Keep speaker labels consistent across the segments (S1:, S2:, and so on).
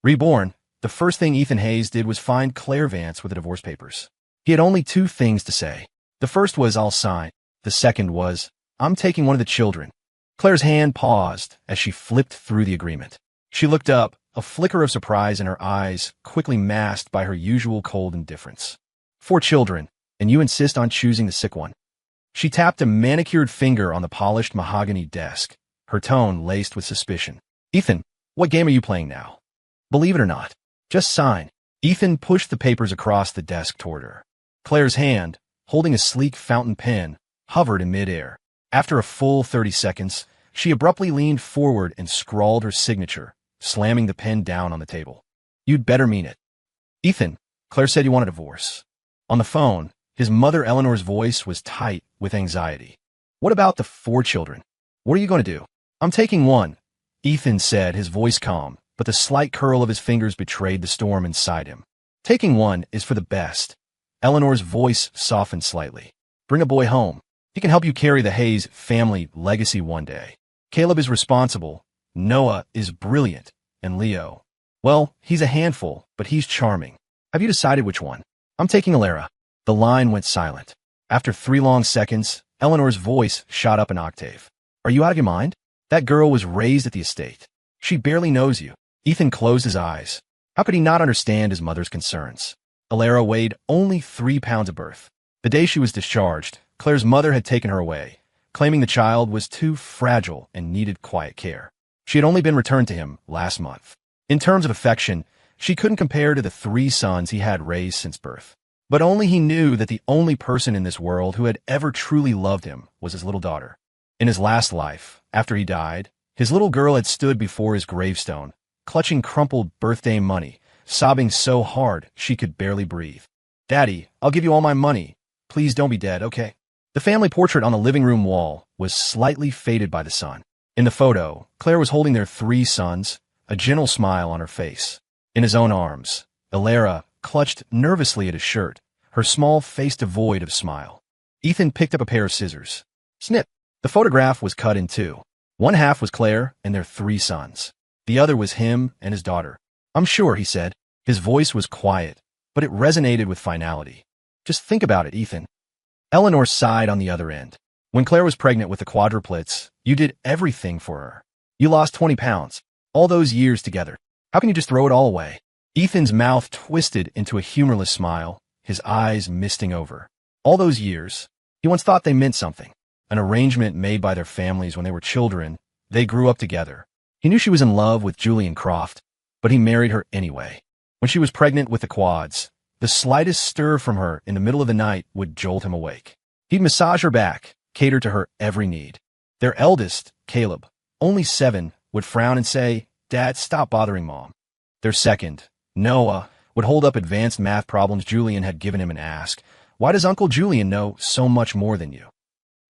S1: Reborn, the first thing Ethan Hayes did was find Claire Vance with the divorce papers. He had only two things to say. The first was, "I'll sign." The second was, "I'm taking one of the children." Claire's hand paused as she flipped through the agreement. She looked up, a flicker of surprise in her eyes, quickly masked by her usual cold indifference. "4 children, and you insist on choosing the sick one." She tapped a manicured finger on the polished mahogany desk, her tone laced with suspicion. "Ethan, what game are you playing now? Believe it or not, just sign." Ethan pushed the papers across the desk toward her. Claire's hand, holding a sleek fountain pen, hovered in midair. After a full 30 seconds, she abruptly leaned forward and scrawled her signature, slamming the pen down on the table. "You'd better mean it." "Ethan, Claire said you want a divorce." On the phone, his mother Eleanor's voice was tight with anxiety. "What about the 4 children? What are you going to do?" "I'm taking one," Ethan said, his voice calm, but the slight curl of his fingers betrayed the storm inside him. "Taking one is for the best." Eleanor's voice softened slightly. "Bring a boy home. He can help you carry the Hayes family legacy one day. Caleb is responsible, Noah is brilliant, and Leo, well, he's a handful, but he's charming. Have you decided which one?" "I'm taking Alara." The line went silent. After 3 long seconds, Eleanor's voice shot up an octave. "Are you out of your mind? That girl was raised at the estate. She barely knows you." Ethan closed his eyes. How could he not understand his mother's concerns? Alara weighed only 3 pounds at birth. The day she was discharged, Claire's mother had taken her away, claiming the child was too fragile and needed quiet care. She had only been returned to him last month. In terms of affection, she couldn't compare to the 3 sons he had raised since birth. But only he knew that the only person in this world who had ever truly loved him was his little daughter. In his last life, after he died, his little girl had stood before his gravestone, clutching crumpled birthday money, sobbing so hard she could barely breathe. "Daddy, I'll give you all my money. Please don't be dead, okay?" The family portrait on the living room wall was slightly faded by the sun. In the photo, Claire was holding their 3 sons, a gentle smile on her face. In his own arms, Alara clutched nervously at his shirt, her small face devoid of smile. Ethan picked up a pair of scissors. Snip! The photograph was cut in 2. One half was Claire and their 3 sons. The other was him and his daughter. "I'm sure," he said. His voice was quiet, but it resonated with finality. "Just think about it, Ethan." Eleanor sighed on the other end. "When Claire was pregnant with the quadruplets, you did everything for her. You lost 20 pounds. All those years together. How can you just throw it all away?" Ethan's mouth twisted into a humorless smile, his eyes misting over. All those years, he once thought they meant something. An arrangement made by their families when they were children. They grew up together. He knew she was in love with Julian Croft, but he married her anyway. When she was pregnant with the quads, the slightest stir from her in the middle of the night would jolt him awake. He'd massage her back, cater to her every need. Their eldest, Caleb, only 7, would frown and say, "Dad, stop bothering Mom." Their second, Noah, would hold up advanced math problems Julian had given him and ask, "Why does Uncle Julian know so much more than you?"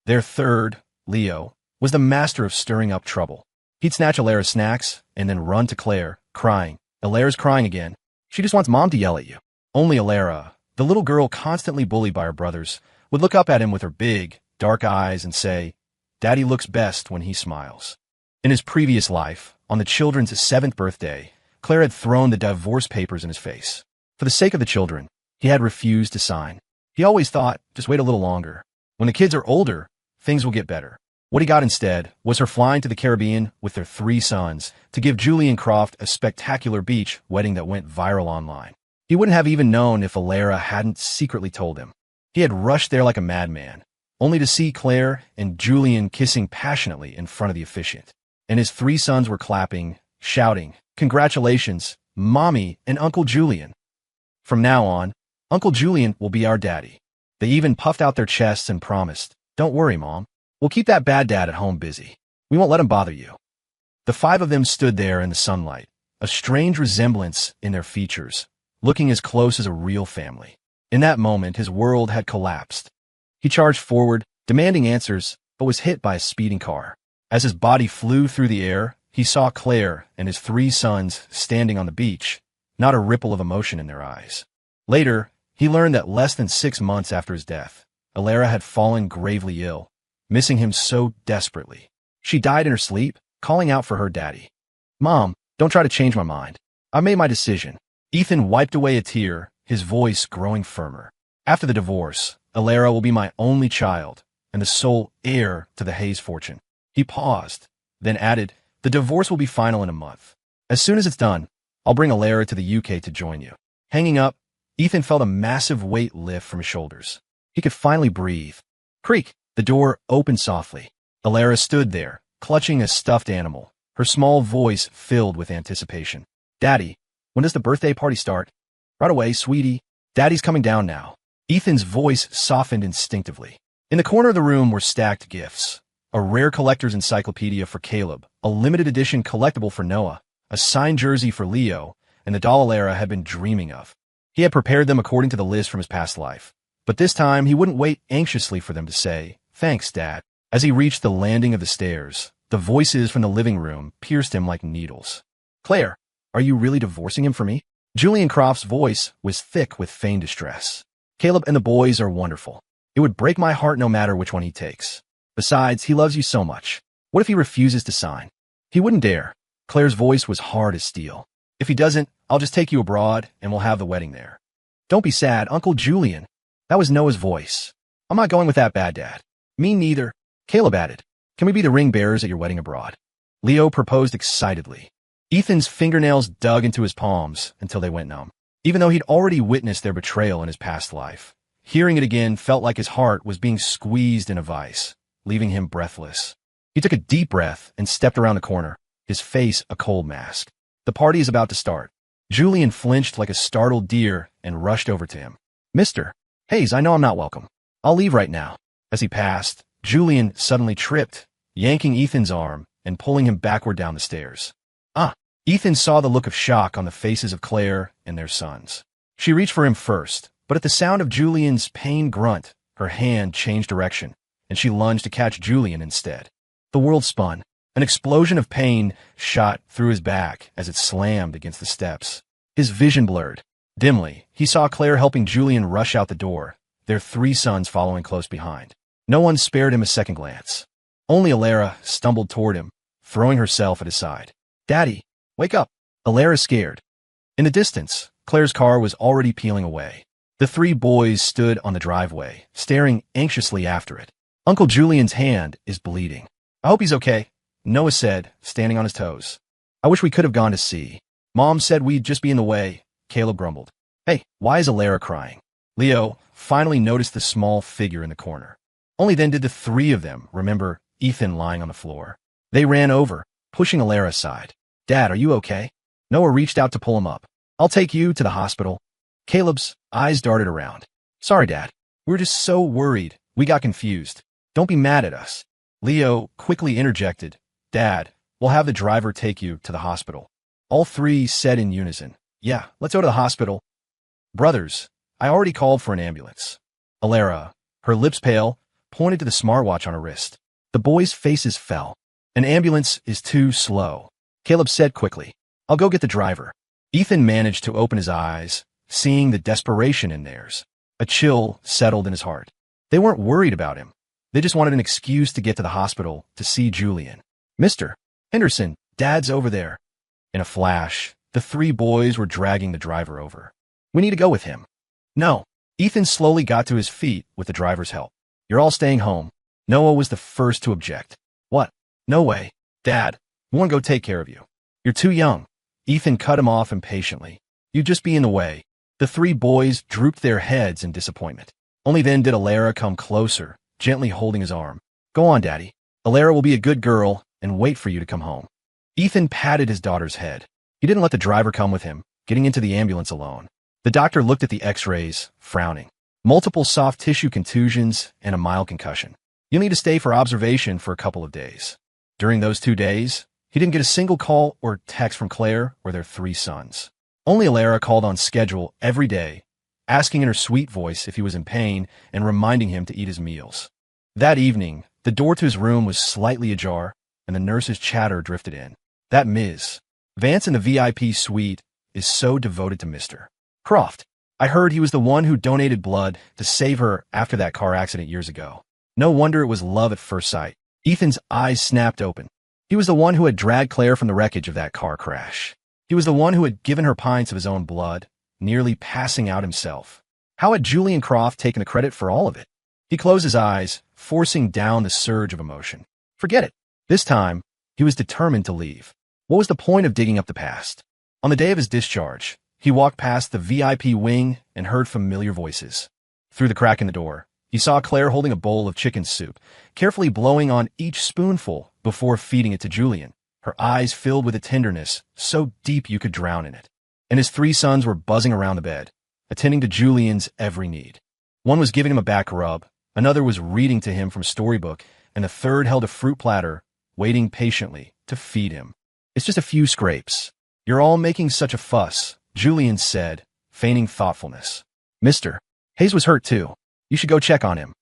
S1: Their third, Leo, was the master of stirring up trouble. He'd snatch Alara's snacks and then run to Claire, crying. "Alara's crying again. She just wants Mom to yell at you." Only Alara, the little girl constantly bullied by her brothers, would look up at him with her big, dark eyes and say, "Daddy looks best when he smiles." In his previous life, on the children's 7th birthday, Claire had thrown the divorce papers in his face. For the sake of the children, he had refused to sign. He always thought, just wait a little longer. When the kids are older, things will get better. What he got instead was her flying to the Caribbean with their 3 sons to give Julian Croft a spectacular beach wedding that went viral online. He wouldn't have even known if Alara hadn't secretly told him. He had rushed there like a madman, only to see Claire and Julian kissing passionately in front of the officiant. And his 3 sons were clapping, shouting, "Congratulations, Mommy and Uncle Julian." From now on, Uncle Julian will be our daddy. They even puffed out their chests and promised, "Don't worry, Mom. We'll keep that bad dad at home busy. We won't let him bother you." The 5 of them stood there in the sunlight, a strange resemblance in their features, looking as close as a real family. In that moment, his world had collapsed. He charged forward, demanding answers, but was hit by a speeding car. As his body flew through the air, he saw Claire and his 3 sons standing on the beach, not a ripple of emotion in their eyes. Later, he learned that less than 6 months after his death, Alara had fallen gravely ill, missing him so desperately. She died in her sleep, calling out for her daddy. "Mom, don't try to change my mind. I made my decision. Ethan wiped away a tear, his voice growing firmer. After the divorce, Alara will be my only child and the sole heir to the Hayes fortune. He paused, then added, the divorce will be final in a month. As soon as it's done, I'll bring Alara to the UK to join you. Hanging up, Ethan felt a massive weight lift from his shoulders. He could finally breathe. Creak! The door opened softly. Alara stood there, clutching a stuffed animal, her small voice filled with anticipation. Daddy, when does the birthday party start? Right away, sweetie. Daddy's coming down now. Ethan's voice softened instinctively. In the corner of the room were stacked gifts. A rare collector's encyclopedia for Caleb, a limited edition collectible for Noah, a signed jersey for Leo, and the doll Alara had been dreaming of. He had prepared them according to the list from his past life. But this time, he wouldn't wait anxiously for them to say, thanks, Dad. As he reached the landing of the stairs, the voices from the living room pierced him like needles. Claire, are you really divorcing him for me? Julian Croft's voice was thick with feigned distress. Caleb and the boys are wonderful. It would break my heart no matter which one he takes. Besides, he loves you so much. What if he refuses to sign? He wouldn't dare. Claire's voice was hard as steel. If he doesn't, I'll just take you abroad and we'll have the wedding there. Don't be sad, Uncle Julian. That was Noah's voice. I'm not going with that, bad dad. Me neither. Caleb added. Can we be the ring bearers at your wedding abroad? Leo proposed excitedly. Ethan's fingernails dug into his palms until they went numb. Even though he'd already witnessed their betrayal in his past life, hearing it again felt like his heart was being squeezed in a vice, leaving him breathless. He took a deep breath and stepped around the corner, his face a cold mask. The party is about to start. Julian flinched like a startled deer and rushed over to him. Mr. Hayes, I know I'm not welcome. I'll leave right now. As he passed, Julian suddenly tripped, yanking Ethan's arm and pulling him backward down the stairs. Ethan saw the look of shock on the faces of Claire and their sons. She reached for him first, but at the sound of Julian's pained grunt, her hand changed direction, and she lunged to catch Julian instead. The world spun. An explosion of pain shot through his back as it slammed against the steps. His vision blurred. Dimly, he saw Claire helping Julian rush out the door, their 3 sons following close behind. No one spared him a second glance. Only Alara stumbled toward him, throwing herself at his side. Daddy, wake up. Alara scared. In the distance, Claire's car was already peeling away. The 3 boys stood on the driveway, staring anxiously after it. Uncle Julian's hand is bleeding. I hope he's okay, Noah said, standing on his toes. I wish we could have gone to see. Mom said we'd just be in the way, Caleb grumbled. Hey, why is Alara crying? Leo finally noticed the small figure in the corner. Only then did the 3 of them remember Ethan lying on the floor. They ran over, pushing Alara aside. Dad, are you okay? Noah reached out to pull him up. I'll take you to the hospital. Caleb's eyes darted around. Sorry, Dad. We were just so worried. We got confused. Don't be mad at us. Leo quickly interjected. Dad, we'll have the driver take you to the hospital. All 3 said in unison. Yeah, let's go to the hospital. Brothers, I already called for an ambulance. Alara, her lips pale, pointed to the smartwatch on her wrist. The boys' faces fell. An ambulance is too slow. Caleb said quickly, I'll go get the driver. Ethan managed to open his eyes, seeing the desperation in theirs. A chill settled in his heart. They weren't worried about him. They just wanted an excuse to get to the hospital to see Julian. Mr. Henderson, Dad's over there. In a flash, the 3 boys were dragging the driver over. We need to go with him. No. Ethan slowly got to his feet with the driver's help. You're all staying home. Noah was the first to object. What? No way. Dad, we want to go take care of you. You're too young. Ethan cut him off impatiently. You'd just be in the way. The 3 boys drooped their heads in disappointment. Only then did Alara come closer, gently holding his arm. Go on, Daddy. Alara will be a good girl and wait for you to come home. Ethan patted his daughter's head. He didn't let the driver come with him, getting into the ambulance alone. The doctor looked at the x-rays, frowning. Multiple soft tissue contusions and a mild concussion. You'll need to stay for observation for a couple of days. During those 2 days, he didn't get a single call or text from Claire or their 3 sons. Only Alara called on schedule every day, asking in her sweet voice if he was in pain and reminding him to eat his meals. That evening, the door to his room was slightly ajar, and the nurse's chatter drifted in. That Ms. Vance in the VIP suite is so devoted to Mr. Croft. I heard he was the one who donated blood to save her after that car accident years ago. No wonder it was love at first sight. Ethan's eyes snapped open. He was the one who had dragged Claire from the wreckage of that car crash. He was the one who had given her pints of his own blood, nearly passing out himself. How had Julian Croft taken the credit for all of it? He closed his eyes, forcing down the surge of emotion. Forget it. This time, he was determined to leave. What was the point of digging up the past? On the day of his discharge, he walked past the VIP wing and heard familiar voices. Through the crack in the door, he saw Claire holding a bowl of chicken soup, carefully blowing on each spoonful before feeding it to Julian, her eyes filled with a tenderness so deep you could drown in it. And his 3 sons were buzzing around the bed, attending to Julian's every need. One was giving him a back rub, another was reading to him from a storybook, and the third held a fruit platter, waiting patiently to feed him. It's just a few scrapes. You're all making such a fuss, Julian said, feigning thoughtfulness. Mister, Hayes was hurt too. You should go check on him.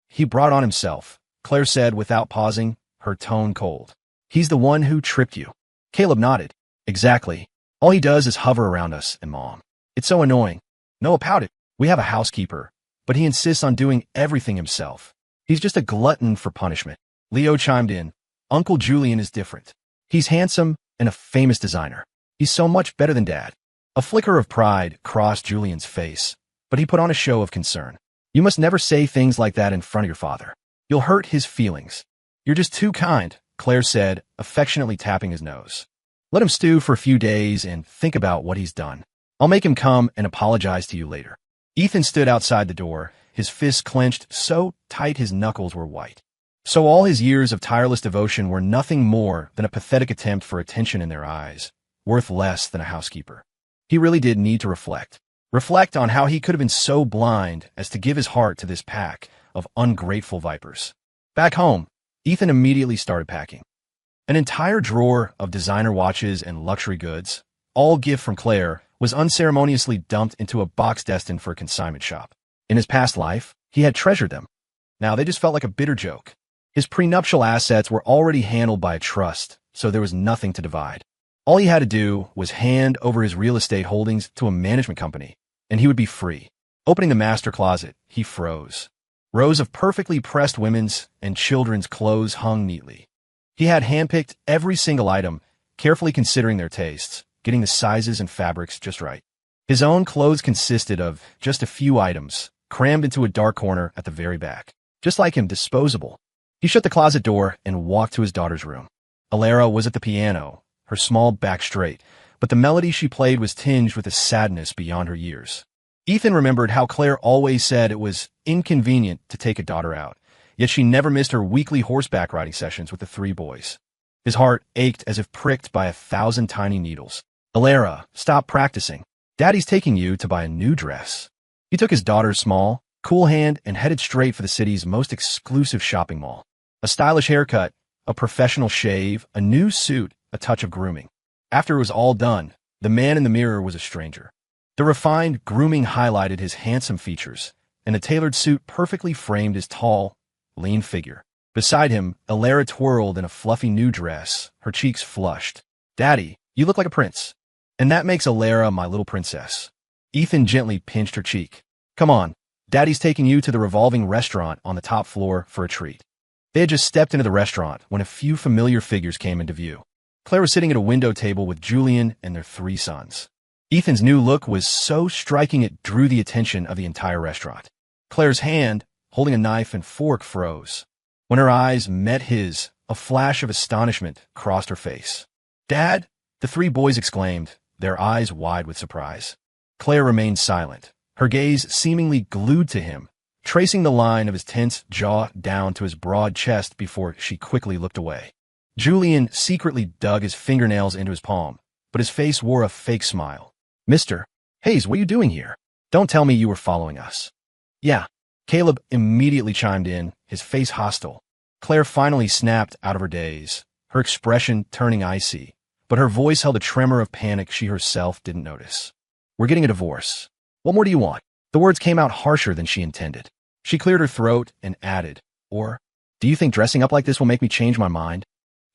S1: He brought on himself, Claire said without pausing, her tone cold. He's the one who tripped you. Caleb nodded. Exactly. All he does is hover around us and Mom. It's so annoying. No about it. We have a housekeeper, but he insists on doing everything himself. He's just a glutton for punishment. Leo chimed in. Uncle Julian is different. He's handsome and a famous designer. He's so much better than Dad. A flicker of pride crossed Julian's face, but he put on a show of concern. You must never say things like that in front of your father. You'll hurt his feelings. You're just too kind, Claire said, affectionately tapping his nose. Let him stew for a few days and think about what he's done. I'll make him come and apologize to you later. Ethan stood outside the door, his fists clenched so tight his knuckles were white. So all his years of tireless devotion were nothing more than a pathetic attempt for attention in their eyes, worth less than a housekeeper. He really did need to reflect. Reflect on how he could have been so blind as to give his heart to this pack of ungrateful vipers. Back home, Ethan immediately started packing. An entire drawer of designer watches and luxury goods, all gift from Claire, was unceremoniously dumped into a box destined for a consignment shop. In his past life, he had treasured them. Now they just felt like a bitter joke. His prenuptial assets were already handled by a trust, so there was nothing to divide. All he had to do was hand over his real estate holdings to a management company, and he would be free. Opening the master closet, he froze. Rows of perfectly pressed women's and children's clothes hung neatly. He had handpicked every single item, carefully considering their tastes, getting the sizes and fabrics just right. His own clothes consisted of just a few items, crammed into a dark corner at the very back. Just like him, disposable. He shut the closet door and walked to his daughter's room. Alara was at the piano, her small back straight, but the melody she played was tinged with a sadness beyond her years. Ethan remembered how Claire always said it was inconvenient to take a daughter out, yet she never missed her weekly horseback riding sessions with the 3 boys. His heart ached as if pricked by 1,000 tiny needles. Alara, stop practicing. Daddy's taking you to buy a new dress. He took his daughter's small, cool hand and headed straight for the city's most exclusive shopping mall. A stylish haircut, a professional shave, a new suit, a touch of grooming. After it was all done, the man in the mirror was a stranger. The refined grooming highlighted his handsome features, and the tailored suit perfectly framed his tall, lean figure. Beside him, Alara twirled in a fluffy new dress, her cheeks flushed. Daddy, you look like a prince. And that makes Alara my little princess. Ethan gently pinched her cheek. Come on, Daddy's taking you to the revolving restaurant on the top floor for a treat. They had just stepped into the restaurant when a few familiar figures came into view. Claire was sitting at a window table with Julian and their 3 sons. Ethan's new look was so striking it drew the attention of the entire restaurant. Claire's hand, holding a knife and fork, froze. When her eyes met his, a flash of astonishment crossed her face. Dad, the 3 boys exclaimed, their eyes wide with surprise. Claire remained silent, her gaze seemingly glued to him, tracing the line of his tense jaw down to his broad chest before she quickly looked away. Julian secretly dug his fingernails into his palm, but his face wore a fake smile. Mr. Hayes, what are you doing here? Don't tell me you were following us. Yeah. Caleb immediately chimed in, his face hostile. Claire finally snapped out of her daze, her expression turning icy, but her voice held a tremor of panic she herself didn't notice. We're getting a divorce. What more do you want? The words came out harsher than she intended. She cleared her throat and added, or, do you think dressing up like this will make me change my mind?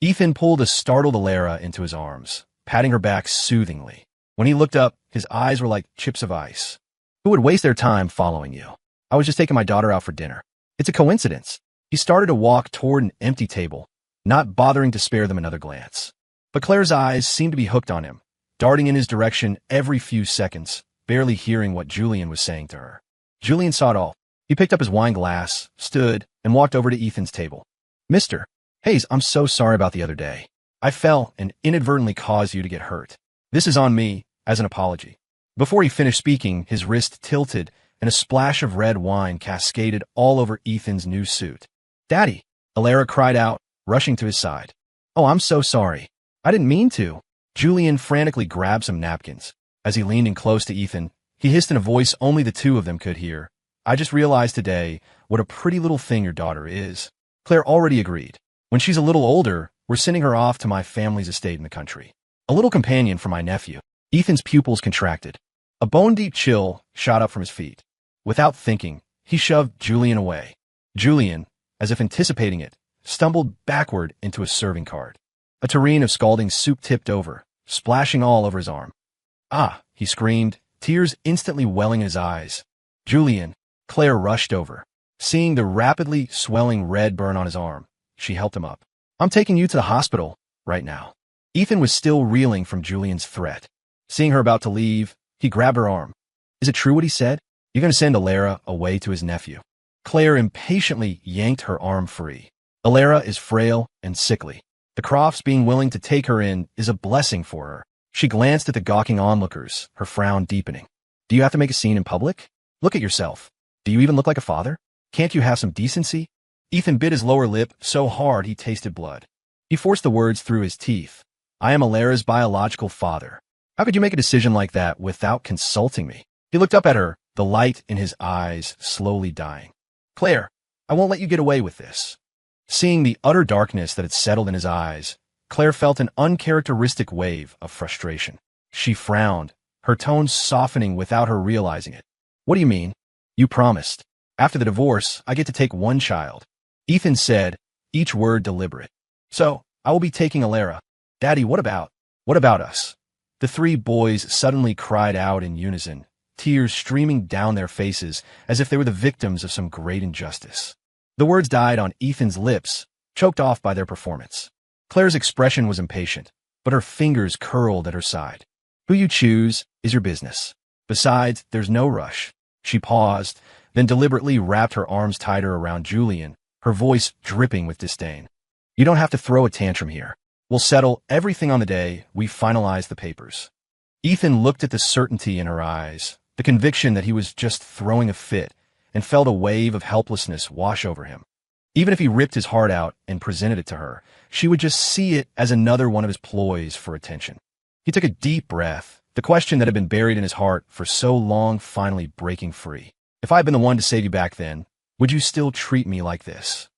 S1: Ethan pulled a startled Alara into his arms, patting her back soothingly. When he looked up, his eyes were like chips of ice. Who would waste their time following you? I was just taking my daughter out for dinner. It's a coincidence. He started to walk toward an empty table, not bothering to spare them another glance. But Claire's eyes seemed to be hooked on him, darting in his direction every few seconds, barely hearing what Julian was saying to her. Julian saw it all. He picked up his wine glass, stood, and walked over to Ethan's table. Mr. Hayes, I'm so sorry about the other day. I fell and inadvertently caused you to get hurt. This is on me, as an apology. Before he finished speaking, his wrist tilted, and a splash of red wine cascaded all over Ethan's new suit. Daddy! Alara cried out, rushing to his side. Oh, I'm so sorry. I didn't mean to. Julian frantically grabbed some napkins. As he leaned in close to Ethan, he hissed in a voice only the two of them could hear. I just realized today what a pretty little thing your daughter is. Claire already agreed. When she's a little older, we're sending her off to my family's estate in the country. A little companion for my nephew. Ethan's pupils contracted. A bone-deep chill shot up from his feet. Without thinking, he shoved Julian away. Julian, as if anticipating it, stumbled backward into a serving cart. A tureen of scalding soup tipped over, splashing all over his arm. Ah, he screamed, tears instantly welling in his eyes. Julian, Claire rushed over. Seeing the rapidly swelling red burn on his arm, she helped him up. I'm taking you to the hospital right now. Ethan was still reeling from Julian's threat. Seeing her about to leave, he grabbed her arm. Is it true what he said? You're going to send Alara away to his nephew. Claire impatiently yanked her arm free. Alara is frail and sickly. The Crofts being willing to take her in is a blessing for her. She glanced at the gawking onlookers, her frown deepening. Do you have to make a scene in public? Look at yourself. Do you even look like a father? Can't you have some decency? Ethan bit his lower lip so hard he tasted blood. He forced the words through his teeth. I am Alara's biological father. How could you make a decision like that without consulting me? He looked up at her, the light in his eyes slowly dying. Claire, I won't let you get away with this. Seeing the utter darkness that had settled in his eyes, Claire felt an uncharacteristic wave of frustration. She frowned, her tone softening without her realizing it. What do you mean? You promised. After the divorce, I get to take one child. Ethan said, each word deliberate. So, I will be taking Alara. Daddy, what about us? The three boys suddenly cried out in unison, tears streaming down their faces as if they were the victims of some great injustice. The words died on Ethan's lips, choked off by their performance. Claire's expression was impatient, but her fingers curled at her side. Who you choose is your business. Besides, there's no rush. She paused, then deliberately wrapped her arms tighter around Julian, her voice dripping with disdain. You don't have to throw a tantrum here. We'll settle everything on the day we finalize the papers. Ethan looked at the certainty in her eyes, the conviction that he was just throwing a fit, and felt a wave of helplessness wash over him. Even if he ripped his heart out and presented it to her, she would just see it as another one of his ploys for attention. He took a deep breath, the question that had been buried in his heart for so long finally breaking free. If I had been the one to save you back then, would you still treat me like this?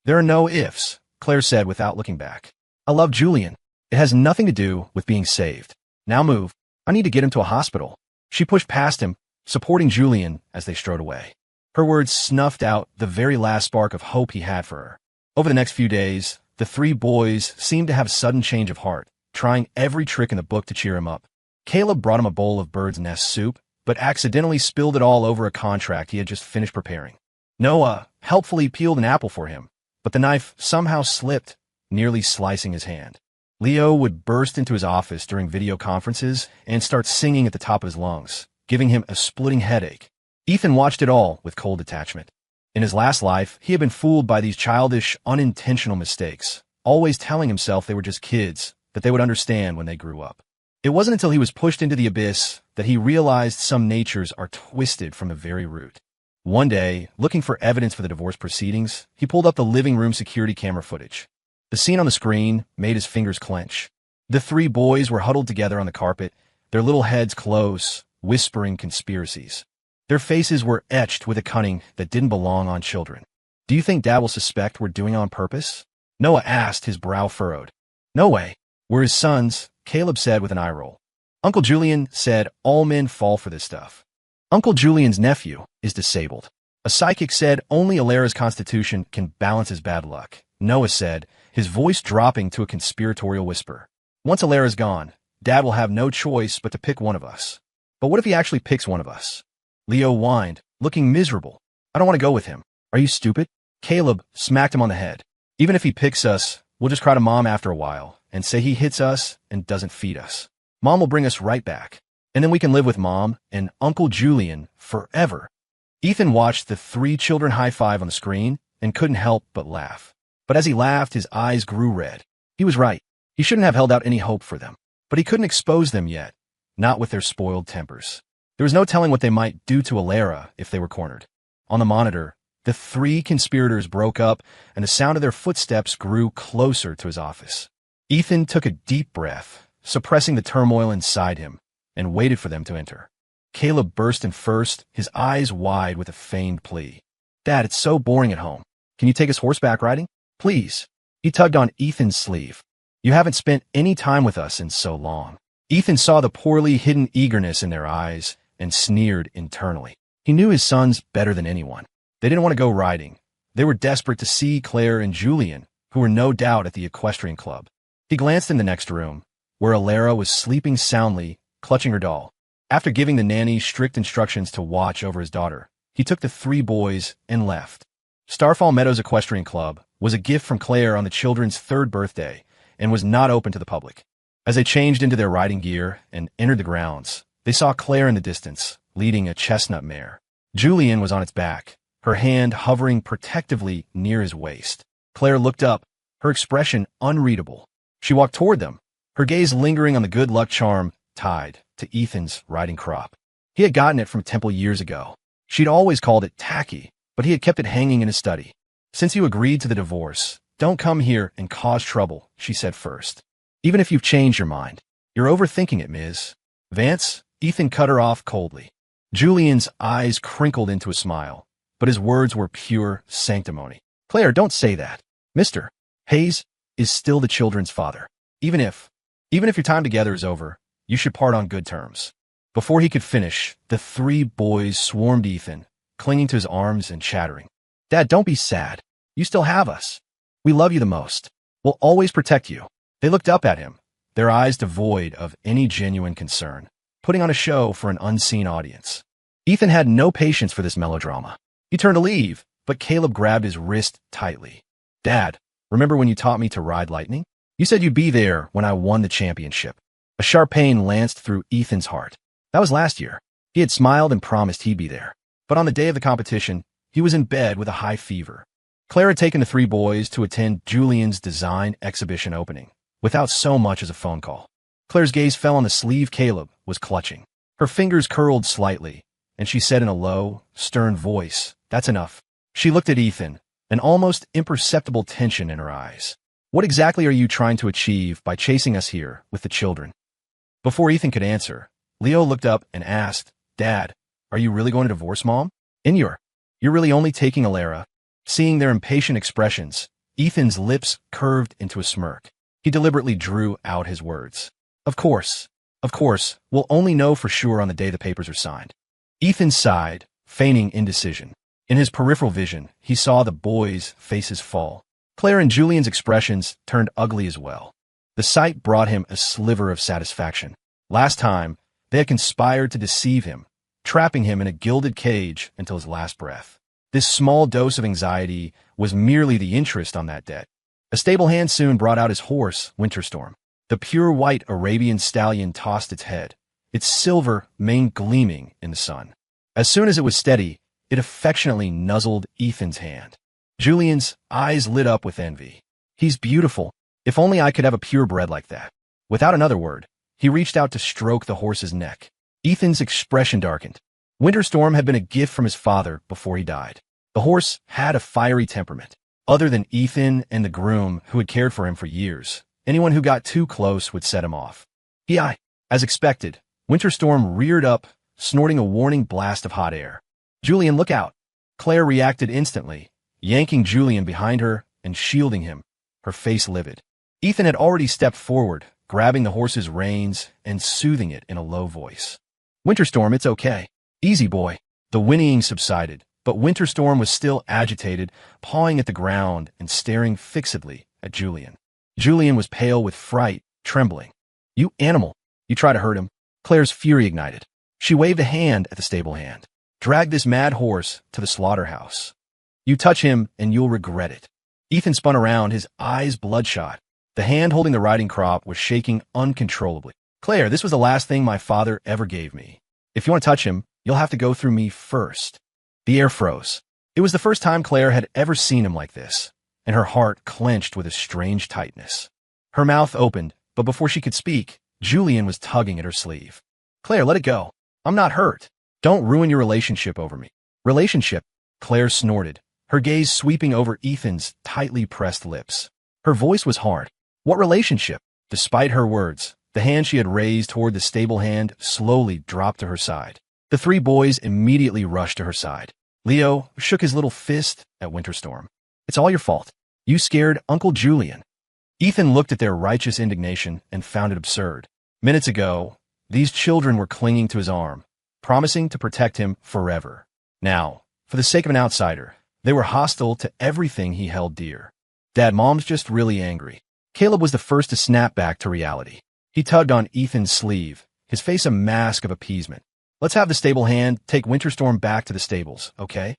S1: There are no ifs, Claire said without looking back. I love Julian. It has nothing to do with being saved. Now move. I need to get him to a hospital. She pushed past him, supporting Julian as they strode away. Her words snuffed out the very last spark of hope he had for her. Over the next few days, the three boys seemed to have a sudden change of heart, trying every trick in the book to cheer him up. Caleb brought him a bowl of bird's nest soup, but accidentally spilled it all over a contract he had just finished preparing. Noah helpfully peeled an apple for him, but the knife somehow slipped, nearly slicing his hand. Leo would burst into his office during video conferences and start singing at the top of his lungs, giving him a splitting headache. Ethan watched it all with cold detachment. In his last life, he had been fooled by these childish, unintentional mistakes, always telling himself they were just kids, that they would understand when they grew up. It wasn't until he was pushed into the abyss that he realized some natures are twisted from the very root. One day, looking for evidence for the divorce proceedings, he pulled up the living room security camera footage. The scene on the screen made his fingers clench. The three boys were huddled together on the carpet, their little heads close, whispering conspiracies. Their faces were etched with a cunning that didn't belong on children. Do you think Dad will suspect we're doing it on purpose? Noah asked, his brow furrowed. No way. We're his sons, Caleb said with an eye roll. Uncle Julian said all men fall for this stuff. Uncle Julian's nephew is disabled. A psychic said only Alara's constitution can balance his bad luck. Noah said, his voice dropping to a conspiratorial whisper. Once Alara's gone, Dad will have no choice but to pick one of us. But what if he actually picks one of us? Leo whined, looking miserable. I don't want to go with him. Are you stupid? Caleb smacked him on the head. Even if he picks us, we'll just cry to Mom after a while and say he hits us and doesn't feed us. Mom will bring us right back. And then we can live with Mom and Uncle Julian forever. Ethan watched the three children high-five on the screen and couldn't help but laugh. But as he laughed, his eyes grew red. He was right. He shouldn't have held out any hope for them. But he couldn't expose them yet, not with their spoiled tempers. There was no telling what they might do to Alara if they were cornered. On the monitor, the three conspirators broke up, and the sound of their footsteps grew closer to his office. Ethan took a deep breath, suppressing the turmoil inside him, and waited for them to enter. Caleb burst in first, his eyes wide with a feigned plea. "Dad, it's so boring at home. Can you take us horseback riding? Please." He tugged on Ethan's sleeve. "You haven't spent any time with us in so long." Ethan saw the poorly hidden eagerness in their eyes and sneered internally. He knew his sons better than anyone. They didn't want to go riding. They were desperate to see Claire and Julian, who were no doubt at the equestrian club. He glanced in the next room, where Alara was sleeping soundly, clutching her doll. After giving the nanny strict instructions to watch over his daughter, he took the three boys and left. Starfall Meadows Equestrian Club was a gift from Claire on the children's 3rd birthday and was not open to the public. As they changed into their riding gear and entered the grounds, they saw Claire in the distance, leading a chestnut mare. Julian was on its back, her hand hovering protectively near his waist. Claire looked up, her expression unreadable. She walked toward them, her gaze lingering on the good luck charm tied to Ethan's riding crop. He had gotten it from Temple years ago. She'd always called it tacky, but he had kept it hanging in his study. "Since you agreed to the divorce, don't come here and cause trouble," she said first. "Even if you've changed your mind. You're overthinking it, Ms. Vance." Ethan cut her off coldly. Julian's eyes crinkled into a smile, but his words were pure sanctimony. "Claire, don't say that. Mr. Hayes is still the children's father. Even if your time together is over, you should part on good terms." Before he could finish, the three boys swarmed Ethan, clinging to his arms and chattering. "Dad, don't be sad. You still have us. We love you the most. We'll always protect you." They looked up at him, their eyes devoid of any genuine concern, putting on a show for an unseen audience. Ethan had no patience for this melodrama. He turned to leave, but Caleb grabbed his wrist tightly. "Dad, remember when you taught me to ride lightning? You said you'd be there when I won the championship." A sharp pain lanced through Ethan's heart. That was last year. He had smiled and promised he'd be there. But on the day of the competition, he was in bed with a high fever. Claire had taken the three boys to attend Julian's design exhibition opening, without so much as a phone call. Claire's gaze fell on the sleeve Caleb was clutching. Her fingers curled slightly, and she said in a low, stern voice, "That's enough." She looked at Ethan, an almost imperceptible tension in her eyes. "What exactly are you trying to achieve by chasing us here with the children?" Before Ethan could answer, Leo looked up and asked, "Dad, are you really going to divorce Mom? And you're really only taking Alara?" Seeing their impatient expressions, Ethan's lips curved into a smirk. He deliberately drew out his words. Of course, we'll only know for sure on the day the papers are signed." Ethan sighed, feigning indecision. In his peripheral vision, he saw the boys' faces fall. Claire and Julian's expressions turned ugly as well. The sight brought him a sliver of satisfaction. Last time, they had conspired to deceive him, trapping him in a gilded cage until his last breath. This small dose of anxiety was merely the interest on that debt. A stable hand soon brought out his horse, Winterstorm. The pure white Arabian stallion tossed its head, its silver mane gleaming in the sun. As soon as it was steady, it affectionately nuzzled Ethan's hand. Julian's eyes lit up with envy. "He's beautiful. If only I could have a purebred like that." Without another word, he reached out to stroke the horse's neck. Ethan's expression darkened. Winterstorm had been a gift from his father before he died. The horse had a fiery temperament. Other than Ethan and the groom who had cared for him for years, anyone who got too close would set him off. As expected, Winterstorm reared up, snorting a warning blast of hot air. "Julian, look out!" Claire reacted instantly, yanking Julian behind her and shielding him, her face livid. Ethan had already stepped forward, grabbing the horse's reins and soothing it in a low voice. "Winterstorm, it's okay. Easy, boy." The whinnying subsided, but Winterstorm was still agitated, pawing at the ground and staring fixedly at Julian. Julian was pale with fright, trembling. "You animal! You try to hurt him." Claire's fury ignited. She waved a hand at the stable hand. "Drag this mad horse to the slaughterhouse. You touch him and you'll regret it." Ethan spun around, his eyes bloodshot. The hand holding the riding crop was shaking uncontrollably. Claire, this was the last thing my father ever gave me. If you want to touch him, you'll have to go through me first. The air froze. It was the first time Claire had ever seen him like this, and her heart clenched with a strange tightness. Her mouth opened, but before she could speak, Julian was tugging at her sleeve. Claire, let it go. I'm not hurt. Don't ruin your relationship over me. Relationship? Claire snorted, her gaze sweeping over Ethan's tightly pressed lips. Her voice was hard. What relationship? Despite her words, the hand she had raised toward the stable hand slowly dropped to her side. The three boys immediately rushed to her side. Leo shook his little fist at Winterstorm. It's all your fault. You scared Uncle Julian. Ethan looked at their righteous indignation and found it absurd. Minutes ago, these children were clinging to his arm, promising to protect him forever. Now, for the sake of an outsider, they were hostile to everything he held dear. Dad, Mom's just really angry. Caleb was the first to snap back to reality. He tugged on Ethan's sleeve, his face a mask of appeasement. Let's have the stable hand take Winterstorm back to the stables, okay?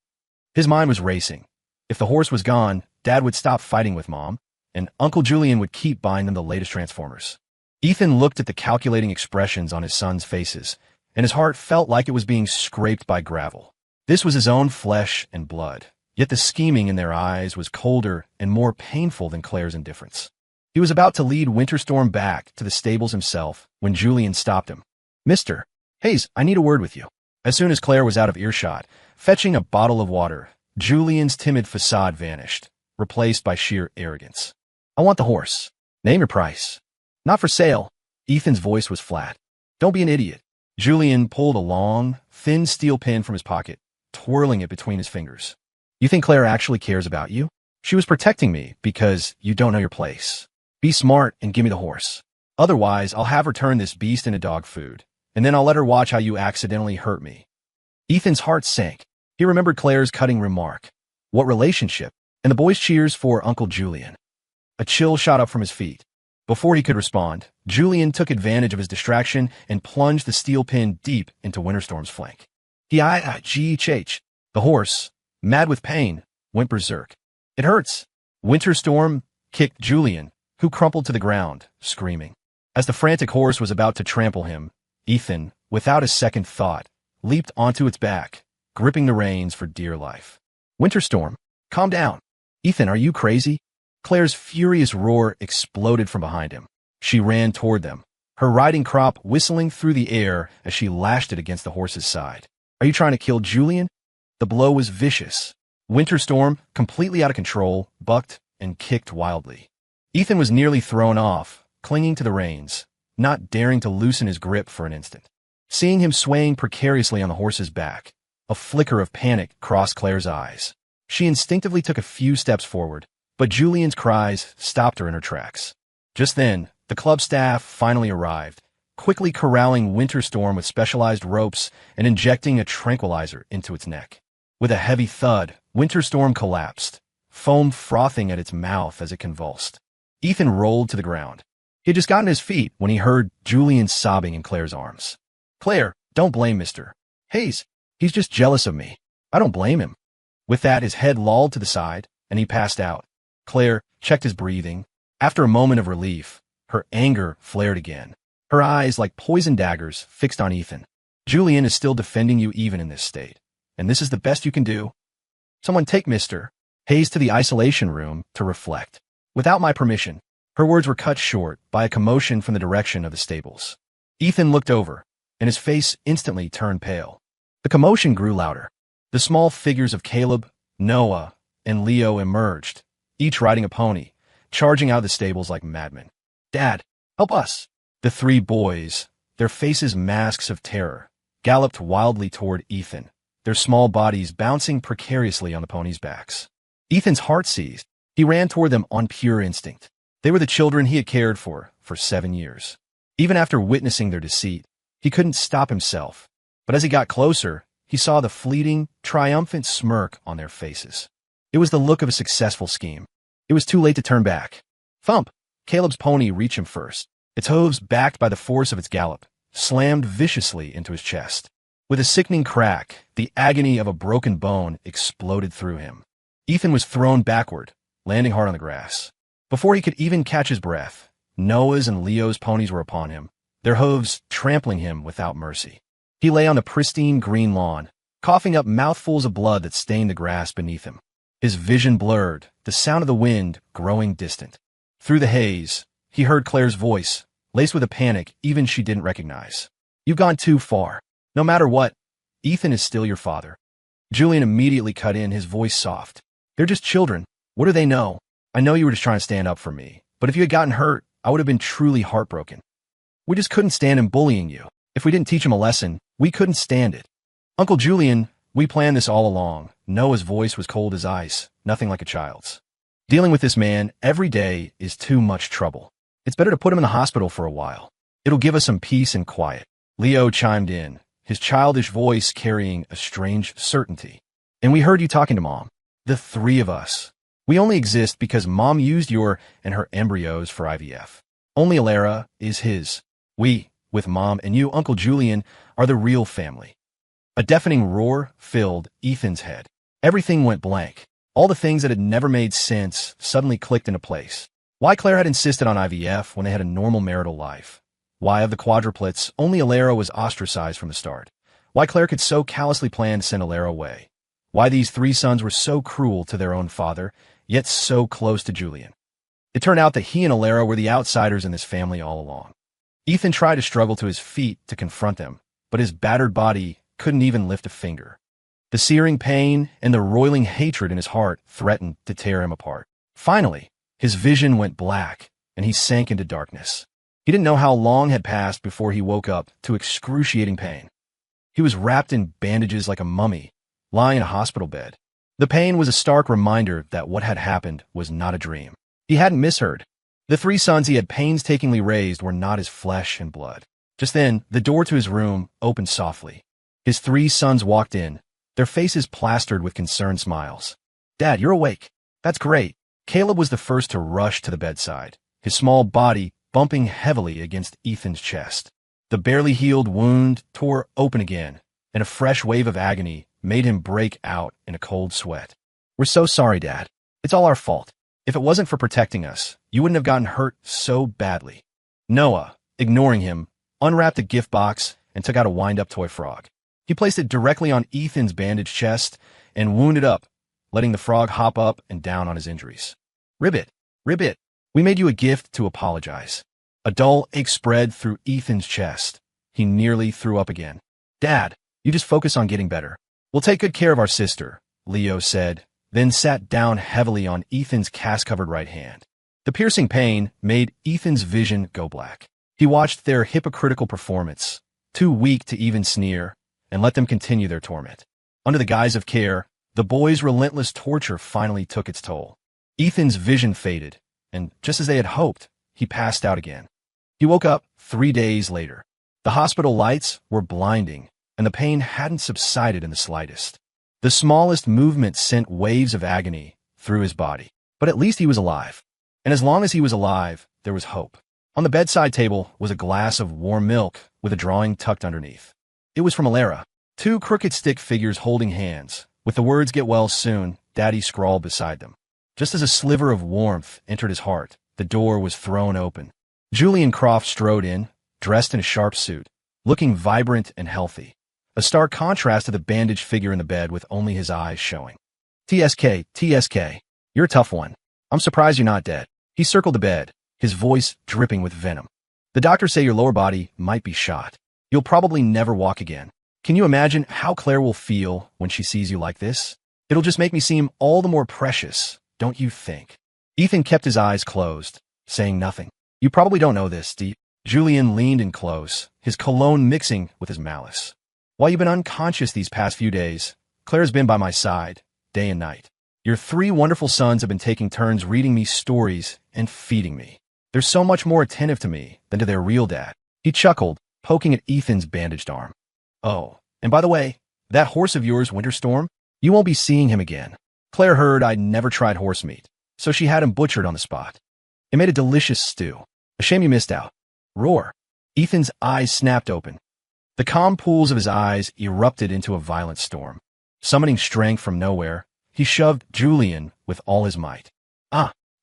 S1: His mind was racing. If the horse was gone, Dad would stop fighting with Mom, and Uncle Julian would keep buying them the latest Transformers. Ethan looked at the calculating expressions on his sons' faces, and his heart felt like it was being scraped by gravel. This was his own flesh and blood, yet the scheming in their eyes was colder and more painful than Claire's indifference. He was about to lead Winterstorm back to the stables himself when Julian stopped him. Mr. Hayes, I need a word with you. As soon as Claire was out of earshot, fetching a bottle of water, Julian's timid facade vanished, replaced by sheer arrogance. I want the horse. Name your price. Not for sale. Ethan's voice was flat. Don't be an idiot. Julian pulled a long, thin steel pin from his pocket, twirling it between his fingers. You think Claire actually cares about you? She was protecting me because you don't know your place. Be smart and give me the horse. Otherwise, I'll have her turn this beast into dog food, and then I'll let her watch how you accidentally hurt me. Ethan's heart sank. He remembered Claire's cutting remark. What relationship? And the boys' cheers for Uncle Julian. A chill shot up from his feet. Before he could respond, Julian took advantage of his distraction and plunged the steel pin deep into Winterstorm's flank. The horse, mad with pain, went berserk. It hurts. Winterstorm kicked Julian, who crumpled to the ground, screaming. As the frantic horse was about to trample him, Ethan, without a second thought, leaped onto its back, gripping the reins for dear life. Winterstorm, calm down. Ethan, are you crazy? Claire's furious roar exploded from behind him. She ran toward them, her riding crop whistling through the air as she lashed it against the horse's side. Are you trying to kill Julian? The blow was vicious. Winterstorm, completely out of control, bucked and kicked wildly. Ethan was nearly thrown off, clinging to the reins, not daring to loosen his grip for an instant. Seeing him swaying precariously on the horse's back, a flicker of panic crossed Claire's eyes. She instinctively took a few steps forward, but Julian's cries stopped her in her tracks. Just then, the club staff finally arrived, quickly corralling Winterstorm with specialized ropes and injecting a tranquilizer into its neck. With a heavy thud, Winterstorm collapsed, foam frothing at its mouth as it convulsed. Ethan rolled to the ground. He had just gotten his feet when he heard Julian sobbing in Claire's arms. Claire, don't blame Mr. Hayes. He's just jealous of me. I don't blame him. With that, his head lolled to the side, and he passed out. Claire checked his breathing. After a moment of relief, her anger flared again, her eyes like poison daggers fixed on Ethan. Julian is still defending you even in this state, and this is the best you can do? Someone take Mr. Hayes to the isolation room to reflect. Without my permission. Her words were cut short by a commotion from the direction of the stables. Ethan looked over, and his face instantly turned pale. The commotion grew louder. The small figures of Caleb, Noah, and Leo emerged, each riding a pony, charging out of the stables like madmen. Dad, help us! The three boys, their faces masks of terror, galloped wildly toward Ethan, their small bodies bouncing precariously on the ponies' backs. Ethan's heart seized. He ran toward them on pure instinct. They were the children he had cared for 7 years. Even after witnessing their deceit, he couldn't stop himself. But as he got closer, he saw the fleeting, triumphant smirk on their faces. It was the look of a successful scheme. It was too late to turn back. Thump! Caleb's pony reached him first. Its hooves, backed by the force of its gallop, slammed viciously into his chest. With a sickening crack, the agony of a broken bone exploded through him. Ethan was thrown backward, landing hard on the grass. Before he could even catch his breath, Noah's and Leo's ponies were upon him, their hooves trampling him without mercy. He lay on the pristine green lawn, coughing up mouthfuls of blood that stained the grass beneath him. His vision blurred, the sound of the wind growing distant. Through the haze, he heard Claire's voice, laced with a panic even she didn't recognize. "You've gone too far. No matter what, Ethan is still your father." Julian immediately cut in, his voice soft. "They're just children. What do they know? I know you were just trying to stand up for me, but if you had gotten hurt, I would have been truly heartbroken. We just couldn't stand him bullying you. If we didn't teach him a lesson, we couldn't stand it. Uncle Julian, we planned this all along." Noah's voice was cold as ice, nothing like a child's. "Dealing with this man every day is too much trouble. It's better to put him in the hospital for a while. It'll give us some peace and quiet." Leo chimed in, his childish voice carrying a strange certainty. "And we heard you talking to Mom. The three of us. We only exist because Mom used your and her embryos for IVF. Only Alara is his. We, with Mom and you, Uncle Julian, are the real family." A deafening roar filled Ethan's head. Everything went blank. All the things that had never made sense suddenly clicked into place. Why Claire had insisted on IVF when they had a normal marital life. Why of the quadruplets, only Alara was ostracized from the start. Why Claire could so callously plan to send Alara away. Why these three sons were so cruel to their own father, yet so close to Julian. It turned out that he and Alara were the outsiders in this family all along. Ethan tried to struggle to his feet to confront them, but his battered body couldn't even lift a finger. The searing pain and the roiling hatred in his heart threatened to tear him apart. Finally, his vision went black, and he sank into darkness. He didn't know how long had passed before he woke up to excruciating pain. He was wrapped in bandages like a mummy, lying in a hospital bed. The pain was a stark reminder that what had happened was not a dream. He hadn't misheard. The three sons he had painstakingly raised were not his flesh and blood. Just then, the door to his room opened softly. His three sons walked in, their faces plastered with concerned smiles. "Dad, you're awake. That's great." Caleb was the first to rush to the bedside, his small body bumping heavily against Ethan's chest. The barely healed wound tore open again, and a fresh wave of agony made him break out in a cold sweat. "We're so sorry, Dad. It's all our fault. If it wasn't for protecting us, you wouldn't have gotten hurt so badly." Noah, ignoring him, unwrapped a gift box and took out a wind-up toy frog. He placed it directly on Ethan's bandaged chest and wound it up, letting the frog hop up and down on his injuries. Ribbit, Ribbit, we made you a gift to apologize." A dull ache spread through Ethan's chest. He nearly threw up again. "Dad, you just focus on getting better. We'll take good care of our sister," Leo said, then sat down heavily on Ethan's cast-covered right hand. The piercing pain made Ethan's vision go black. He watched their hypocritical performance, too weak to even sneer, and let them continue their torment. Under the guise of care, the boys' relentless torture finally took its toll. Ethan's vision faded, and just as they had hoped, he passed out again. He woke up 3 days later. The hospital lights were blinding, and the pain hadn't subsided in the slightest. The smallest movement sent waves of agony through his body. But at least he was alive. And as long as he was alive, there was hope. On the bedside table was a glass of warm milk with a drawing tucked underneath. It was from Alara. 2 crooked stick figures holding hands, with the words "Get well soon," Daddy scrawled beside them. Just as a sliver of warmth entered his heart, the door was thrown open. Julian Croft strode in, dressed in a sharp suit, looking vibrant and healthy. A stark contrast to the bandaged figure in the bed with only his eyes showing. TSK, you're a tough one. I'm surprised you're not dead." He circled the bed, his voice dripping with venom. "The doctors say your lower body might be shot. You'll probably never walk again. Can you imagine how Claire will feel when she sees you like this? It'll just make me seem all the more precious, don't you think?" Ethan kept his eyes closed, saying nothing. "You probably don't know this, Steve." Julian leaned in close, his cologne mixing with his malice. "While you've been unconscious these past few days, Claire's been by my side, day and night. Your 3 wonderful sons have been taking turns reading me stories and feeding me. They're so much more attentive to me than to their real dad." He chuckled, poking at Ethan's bandaged arm. "Oh, and by the way, that horse of yours, Winterstorm, you won't be seeing him again. Claire heard I'd never tried horse meat, so she had him butchered on the spot. It made a delicious stew. A shame you missed out." Roar. Ethan's eyes snapped open. The calm pools of his eyes erupted into a violent storm. Summoning strength from nowhere, he shoved Julian with all his might.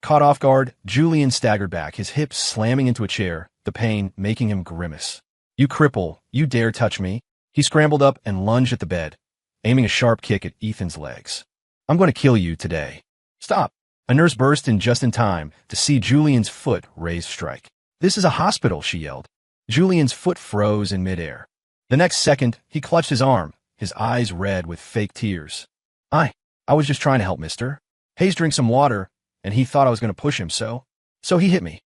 S1: Caught off guard, Julian staggered back, his hips slamming into a chair the pain making him grimace. "You cripple, you dare touch me?" He scrambled up and lunged at the bed, aiming a sharp kick at Ethan's legs. "I'm going to kill you today." "Stop." A nurse burst in just in time to see Julian's foot raised strike. "This is a hospital," she yelled. Julian's foot froze in midair. The next second, he clutched his arm, his eyes red with fake tears. I was just trying to help, mister. Hayes drank some water, and he thought I was going to push him, so he hit me."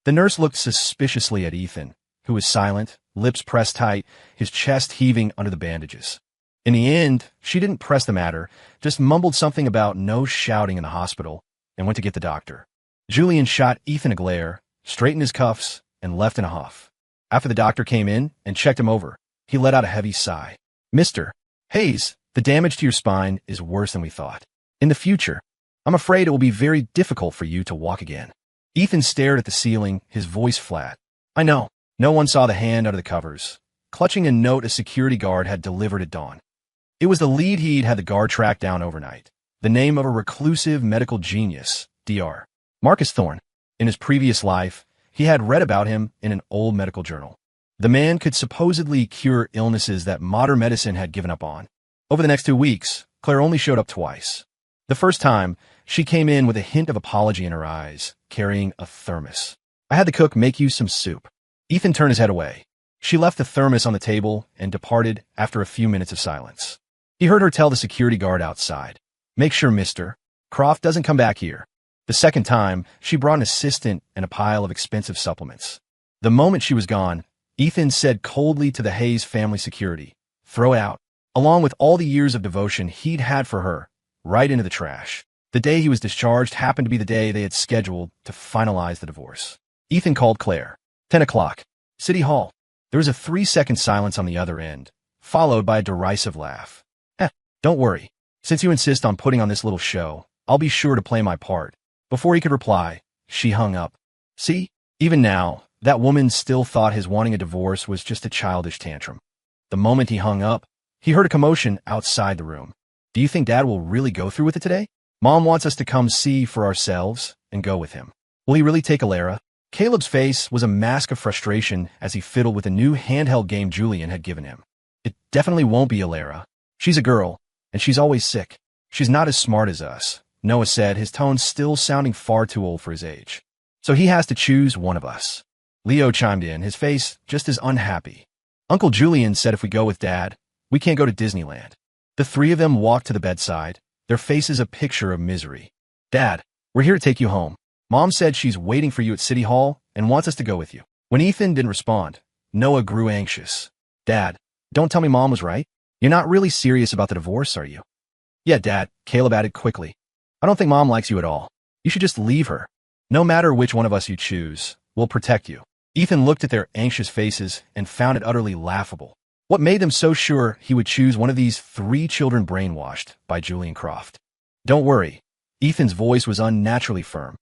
S1: The nurse looked suspiciously at Ethan, who was silent, lips pressed tight, his chest heaving under the bandages. In the end, she didn't press the matter, just mumbled something about no shouting in the hospital, and went to get the doctor. Julian shot Ethan a glare, straightened his cuffs, and left in a huff. After the doctor came in and checked him over, he let out a heavy sigh. "Mr. Hayes, the damage to your spine is worse than we thought. In the future, I'm afraid it will be very difficult for you to walk again." Ethan stared at the ceiling, his voice flat. "I know." No one saw the hand under the covers, clutching a note a security guard had delivered at dawn. It was the lead he'd had the guard track down overnight. The name of a reclusive medical genius, Dr. Marcus Thorne. In his previous life, he had read about him in an old medical journal. The man could supposedly cure illnesses that modern medicine had given up on. Over the next 2 weeks, Claire only showed up twice. The first time, she came in with a hint of apology in her eyes, carrying a thermos. "I had the cook make you some soup." Ethan turned his head away. She left the thermos on the table and departed after a few minutes of silence. He heard her tell the security guard outside, "Make sure Mr. Croft doesn't come back here." The second time, she brought an assistant and a pile of expensive supplements. The moment she was gone, Ethan said coldly to the Hayes family security, "Throw it out." Along with all the years of devotion he'd had for her, right into the trash. The day he was discharged happened to be the day they had scheduled to finalize the divorce. Ethan called Claire. 10 o'clock. City Hall. There was a 3-second silence on the other end, followed by a derisive laugh. Don't worry. Since you insist on putting on this little show, I'll be sure to play my part." Before he could reply, she hung up. See? Even now, that woman still thought his wanting a divorce was just a childish tantrum. The moment he hung up, he heard a commotion outside the room. "Do you think Dad will really go through with it today? Mom wants us to come see for ourselves and go with him. Will he really take Alara?" Caleb's face was a mask of frustration as he fiddled with a new handheld game Julian had given him. "It definitely won't be Alara. She's a girl, and she's always sick. She's not as smart as us," Noah said, his tone still sounding far too old for his age. "So he has to choose one of us." Leo chimed in, his face just as unhappy. "Uncle Julian said if we go with Dad, we can't go to Disneyland." The three of them walked to the bedside, their faces a picture of misery. "Dad, we're here to take you home. Mom said she's waiting for you at City Hall and wants us to go with you." When Ethan didn't respond, Noah grew anxious. "Dad, don't tell me Mom was right. You're not really serious about the divorce, are you?" "Yeah, Dad," Caleb added quickly. "I don't think Mom likes you at all. You should just leave her. No matter which one of us you choose, we'll protect you." Ethan looked at their anxious faces and found it utterly laughable. What made them so sure he would choose one of these 3 children brainwashed by Julian Croft? "Don't worry." Ethan's voice was unnaturally firm.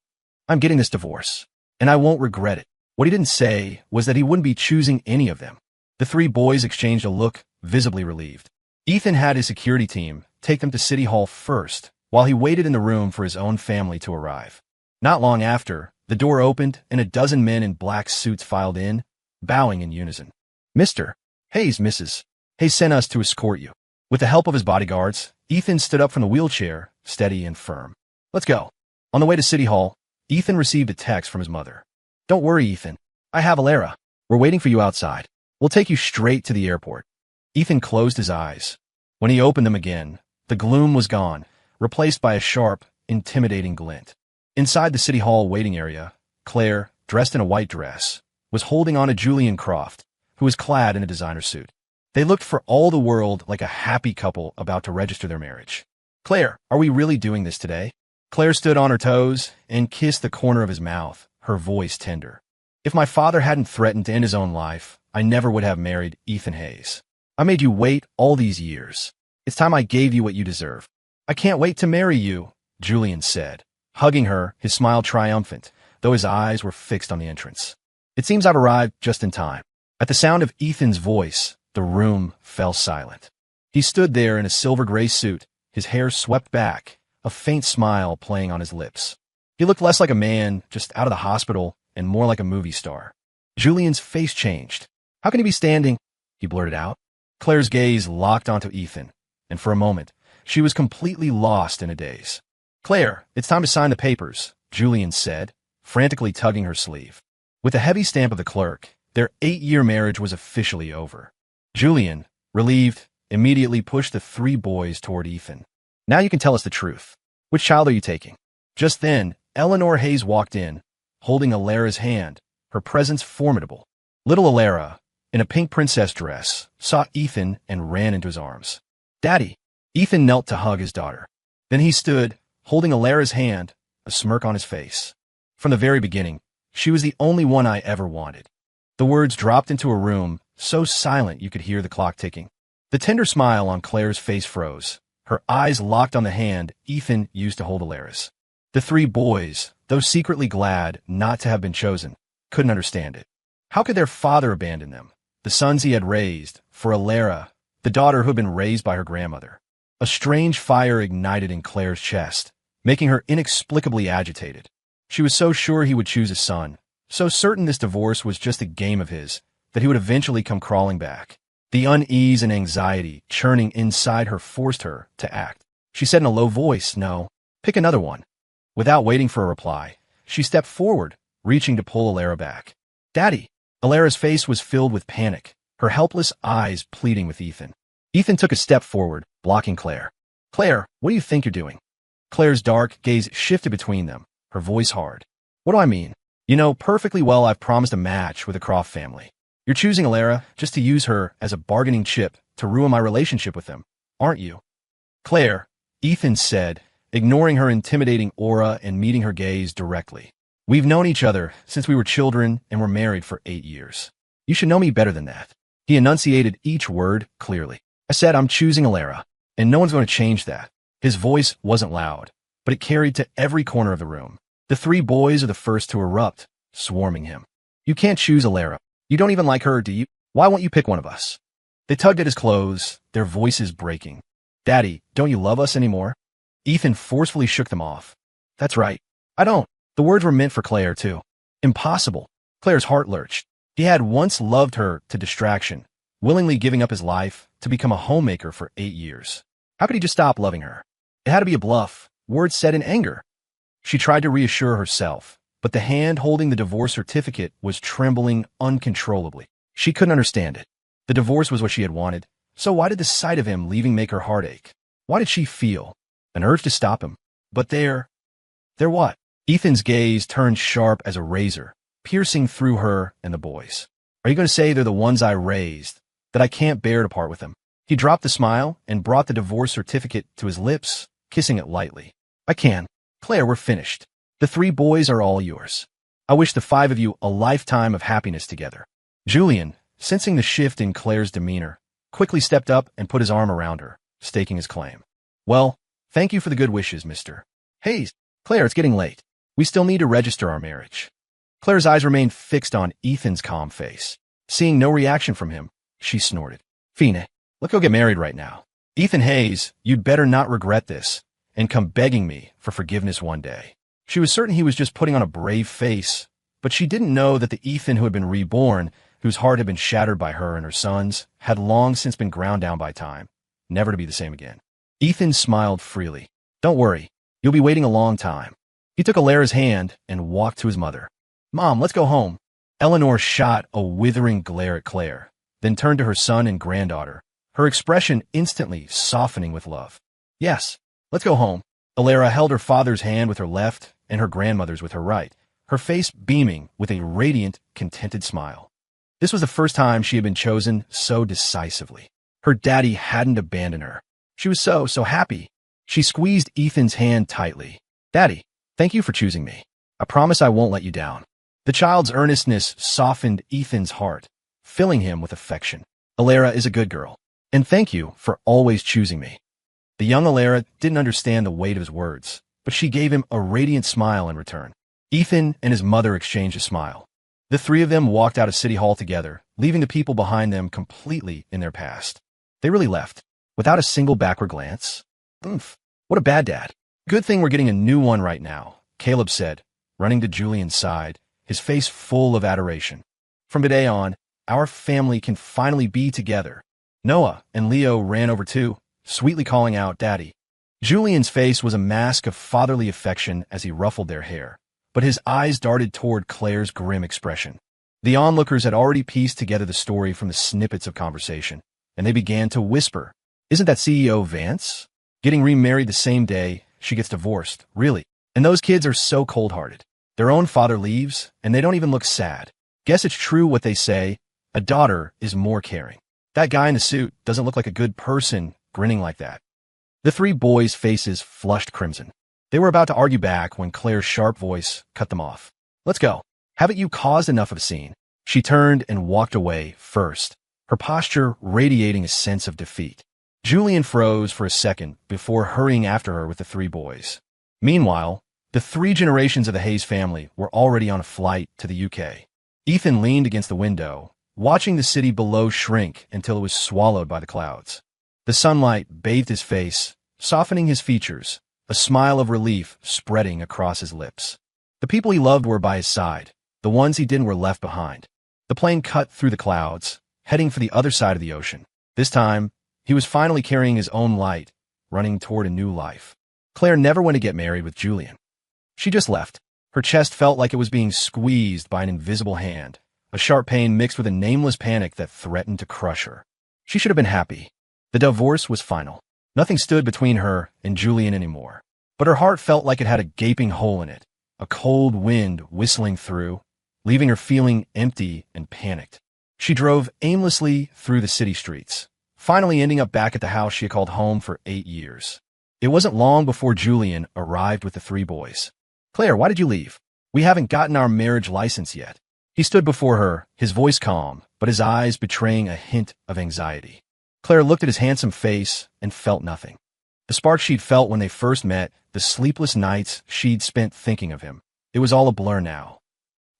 S1: "I'm getting this divorce, and I won't regret it." What he didn't say was that he wouldn't be choosing any of them. The 3 boys exchanged a look, visibly relieved. Ethan had his security team take them to City Hall first, while he waited in the room for his own family to arrive. Not long after, the door opened and a dozen men in black suits filed in, bowing in unison. "Mr. Hayes, Mrs. Hayes sent us to escort you." With the help of his bodyguards, Ethan stood up from the wheelchair, steady and firm. "Let's go." On the way to City Hall, Ethan received a text from his mother. "Don't worry, Ethan. I have Alara. We're waiting for you outside. We'll take you straight to the airport." Ethan closed his eyes. When he opened them again, the gloom was gone, replaced by a sharp, intimidating glint. Inside the City Hall waiting area, Claire, dressed in a white dress, was holding on to Julian Croft, who was clad in a designer suit. They looked for all the world like a happy couple about to register their marriage. "Claire, are we really doing this today?" Claire stood on her toes and kissed the corner of his mouth, her voice tender. "If my father hadn't threatened to end his own life, I never would have married Ethan Hayes. I made you wait all these years. It's time I gave you what you deserve." "I can't wait to marry you," Julian said, hugging her, his smile triumphant, though his eyes were fixed on the entrance. "It seems I've arrived just in time." At the sound of Ethan's voice, the room fell silent. He stood there in a silver-gray suit, his hair swept back, a faint smile playing on his lips. He looked less like a man just out of the hospital and more like a movie star. Julian's face changed. How can he be standing? He blurted out. Claire's gaze locked onto Ethan, and for a moment, she was completely lost in a daze. Claire, it's time to sign the papers, Julian said, frantically tugging her sleeve. With the heavy stamp of the clerk, their 8-year marriage was officially over. Julian, relieved, immediately pushed the 3 boys toward Ethan. Now you can tell us the truth. Which child are you taking? Just then, Eleanor Hayes walked in, holding Alara's hand, her presence formidable. Little Alara, in a pink princess dress, saw Ethan and ran into his arms. Daddy! Ethan knelt to hug his daughter. Then he stood, holding Alara's hand, a smirk on his face. From the very beginning, she was the only one I ever wanted. The words dropped into a room, so silent you could hear the clock ticking. The tender smile on Claire's face froze, her eyes locked on the hand Ethan used to hold Alara's. The 3 boys, though secretly glad not to have been chosen, couldn't understand it. How could their father abandon them, the sons he had raised, for Alara, the daughter who had been raised by her grandmother? A strange fire ignited in Claire's chest, making her inexplicably agitated. She was so sure he would choose a son, so certain this divorce was just a game of his, that he would eventually come crawling back. The unease and anxiety churning inside her forced her to act. She said in a low voice, "No, pick another one." Without waiting for a reply, she stepped forward, reaching to pull Alara back. Daddy! Alara's face was filled with panic, her helpless eyes pleading with Ethan. Ethan took a step forward, blocking Claire. Claire, what do you think you're doing? Claire's dark gaze shifted between them, her voice hard. What do I mean? You know perfectly well I've promised a match with the Croft family. You're choosing Alara just to use her as a bargaining chip to ruin my relationship with them, aren't you? Claire, Ethan said, ignoring her intimidating aura and meeting her gaze directly. We've known each other since we were children and were married for 8 years. You should know me better than that. He enunciated each word clearly. I said I'm choosing Alara, and no one's going to change that. His voice wasn't loud, but it carried to every corner of the room. The 3 boys are the first to erupt, swarming him. You can't choose Alara. You don't even like her, do you? Why won't you pick one of us? They tugged at his clothes, their voices breaking. Daddy, don't you love us anymore? Ethan forcefully shook them off. That's right. I don't. The words were meant for Claire, too. Impossible. Claire's heart lurched. He had once loved her to distraction, willingly giving up his life to become a homemaker for 8 years. How could he just stop loving her? It had to be a bluff, words said in anger. She tried to reassure herself, but the hand holding the divorce certificate was trembling uncontrollably. She couldn't understand it. The divorce was what she had wanted, so why did the sight of him leaving make her heart ache? Why did she feel an urge to stop him? But there what? Ethan's gaze turned sharp as a razor, piercing through her and the boys. Are you going to say they're the ones I raised, that I can't bear to part with them? He dropped the smile and brought the divorce certificate to his lips, kissing it lightly. I can. Claire, we're finished. The 3 boys are all yours. I wish the 5 of you a lifetime of happiness together. Julian, sensing the shift in Claire's demeanor, quickly stepped up and put his arm around her, staking his claim. Well, thank you for the good wishes, Mr. Hayes. Claire, it's getting late. We still need to register our marriage. Claire's eyes remained fixed on Ethan's calm face. Seeing no reaction from him, she snorted. Fine, let's go get married right now. Ethan Hayes, you'd better not regret this and come begging me for forgiveness one day. She was certain he was just putting on a brave face, but she didn't know that the Ethan who had been reborn, whose heart had been shattered by her and her sons, had long since been ground down by time, never to be the same again. Ethan smiled freely. Don't worry, you'll be waiting a long time. He took Alara's hand and walked to his mother. Mom, let's go home. Eleanor shot a withering glare at Claire, then turned to her son and granddaughter, her expression instantly softening with love. Yes, let's go home. Alara held her father's hand with her left and her grandmother's with her right, her face beaming with a radiant, contented smile. This was the first time she had been chosen so decisively. Her daddy hadn't abandoned her. She was so happy. She squeezed Ethan's hand tightly. Daddy, thank you for choosing me. I promise I won't let you down. The child's earnestness softened Ethan's heart, filling him with affection. Alara is a good girl, and thank you for always choosing me. The young Alara didn't understand the weight of his words, but she gave him a radiant smile in return. Ethan and his mother exchanged a smile. The 3 of them walked out of City Hall together, leaving the people behind them completely in their past. They really left, without a single backward glance. Oomph, what a bad dad. Good thing we're getting a new one right now, Caleb said, running to Julian's side, his face full of adoration. From today on, our family can finally be together. Noah and Leo ran over too, sweetly calling out, Daddy. Julian's face was a mask of fatherly affection as he ruffled their hair, but his eyes darted toward Claire's grim expression. The onlookers had already pieced together the story from the snippets of conversation, and they began to whisper, Isn't that CEO Vance? Getting remarried the same day she gets divorced, really? And those kids are so cold-hearted. Their own father leaves, and they don't even look sad. Guess it's true what they say, a daughter is more caring. That guy in the suit doesn't look like a good person, grinning like that. The three boys' faces flushed crimson. They were about to argue back when Claire's sharp voice cut them off. Let's go. Haven't you caused enough of a scene? She turned and walked away first, her posture radiating a sense of defeat. Julian froze for a second before hurrying after her with the three boys. Meanwhile, the three generations of the Hayes family were already on a flight to the UK. Ethan leaned against the window, watching the city below shrink until it was swallowed by the clouds. The sunlight bathed his face, softening his features, a smile of relief spreading across his lips. The people he loved were by his side. The ones he didn't were left behind. The plane cut through the clouds, heading for the other side of the ocean. This time, he was finally carrying his own light, running toward a new life. Claire never went to get married with Julian. She just left. Her chest felt like it was being squeezed by an invisible hand, a sharp pain mixed with a nameless panic that threatened to crush her. She should have been happy. The divorce was final. Nothing stood between her and Julian anymore. But her heart felt like it had a gaping hole in it, a cold wind whistling through, leaving her feeling empty and panicked. She drove aimlessly through the city streets, finally ending up back at the house she had called home for 8 years. It wasn't long before Julian arrived with the three boys. Claire, why did you leave? We haven't gotten our marriage license yet. He stood before her, his voice calm, but his eyes betraying a hint of anxiety. Claire looked at his handsome face and felt nothing. The spark she'd felt when they first met, the sleepless nights she'd spent thinking of him. It was all a blur now.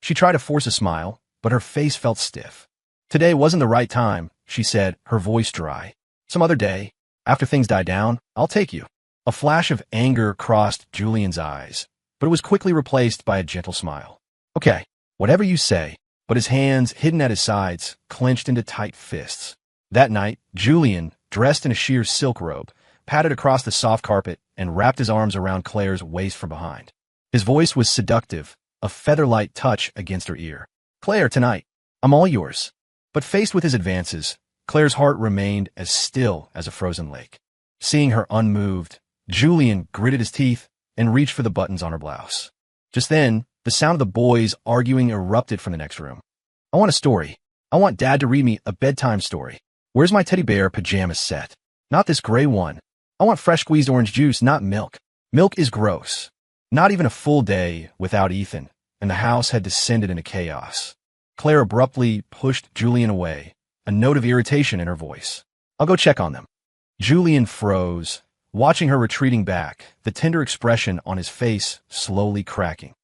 S1: She tried to force a smile, but her face felt stiff. Today wasn't the right time, she said, her voice dry. Some other day, after things die down, I'll take you. A flash of anger crossed Julian's eyes, but it was quickly replaced by a gentle smile. Okay, whatever you say, but his hands, hidden at his sides, clenched into tight fists. That night, Julian, dressed in a sheer silk robe, padded across the soft carpet and wrapped his arms around Claire's waist from behind. His voice was seductive, a feather-light touch against her ear. Claire, tonight, I'm all yours. But faced with his advances, Claire's heart remained as still as a frozen lake. Seeing her unmoved, Julian gritted his teeth and reached for the buttons on her blouse. Just then, the sound of the boys arguing erupted from the next room. I want a story. I want Dad to read me a bedtime story. Where's my teddy bear pajama set? Not this gray one. I want fresh squeezed orange juice, not milk. Milk is gross. Not even a full day without Ethan, and the house had descended into chaos. Claire abruptly pushed Julian away, a note of irritation in her voice. I'll go check on them. Julian froze, watching her retreating back, the tender expression on his face slowly cracking.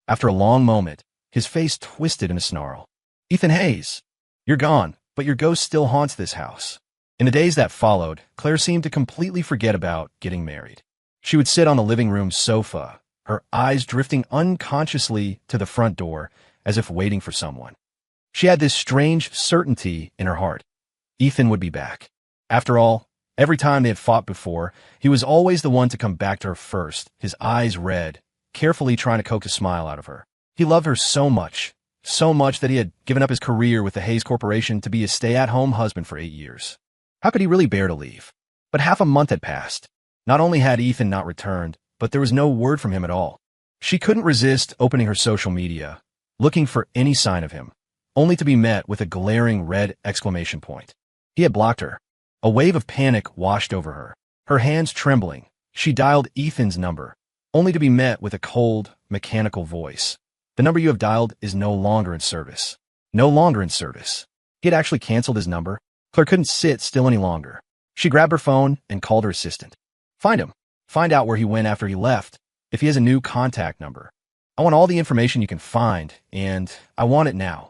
S1: After a long moment, his face twisted in a snarl. Ethan Hayes, you're gone, but your ghost still haunts this house. In the days that followed, Claire seemed to completely forget about getting married. She would sit on the living room sofa, her eyes drifting unconsciously to the front door, as if waiting for someone. She had this strange certainty in her heart. Ethan would be back. After all, every time they had fought before, he was always the one to come back to her first, his eyes red, carefully trying to coax a smile out of her. He loved her so much that he had given up his career with the Hayes Corporation to be a stay-at-home husband for 8 years. How could he really bear to leave? But half a month had passed. Not only had Ethan not returned, but there was no word from him at all. She couldn't resist opening her social media, looking for any sign of him, only to be met with a glaring red exclamation point. He had blocked her. A wave of panic washed over her. Her hands trembling, she dialed Ethan's number, only to be met with a cold, mechanical voice. The number you have dialed is no longer in service. No longer in service. He had actually canceled his number. Claire couldn't sit still any longer. She grabbed her phone and called her assistant. Find him. Find out where he went after he left, if he has a new contact number. I want all the information you can find, and I want it now.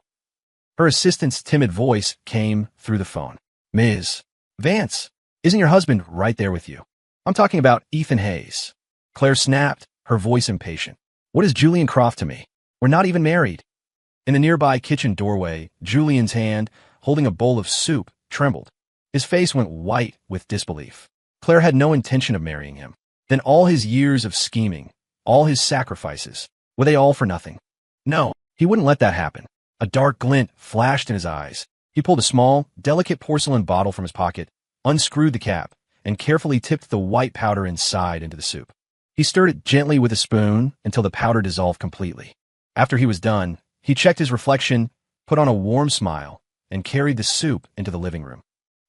S1: Her assistant's timid voice came through the phone. Ms. Vance, isn't your husband right there with you? I'm talking about Ethan Hayes. Claire snapped, her voice impatient. What is Julian Croft to me? We're not even married. In the nearby kitchen doorway, Julian's hand, holding a bowl of soup, trembled. His face went white with disbelief. Claire had no intention of marrying him. Then all his years of scheming, all his sacrifices, were they all for nothing? No, he wouldn't let that happen. A dark glint flashed in his eyes. He pulled a small, delicate porcelain bottle from his pocket, unscrewed the cap, and carefully tipped the white powder inside into the soup. He stirred it gently with a spoon until the powder dissolved completely. After he was done, he checked his reflection, put on a warm smile, and carried the soup into the living room.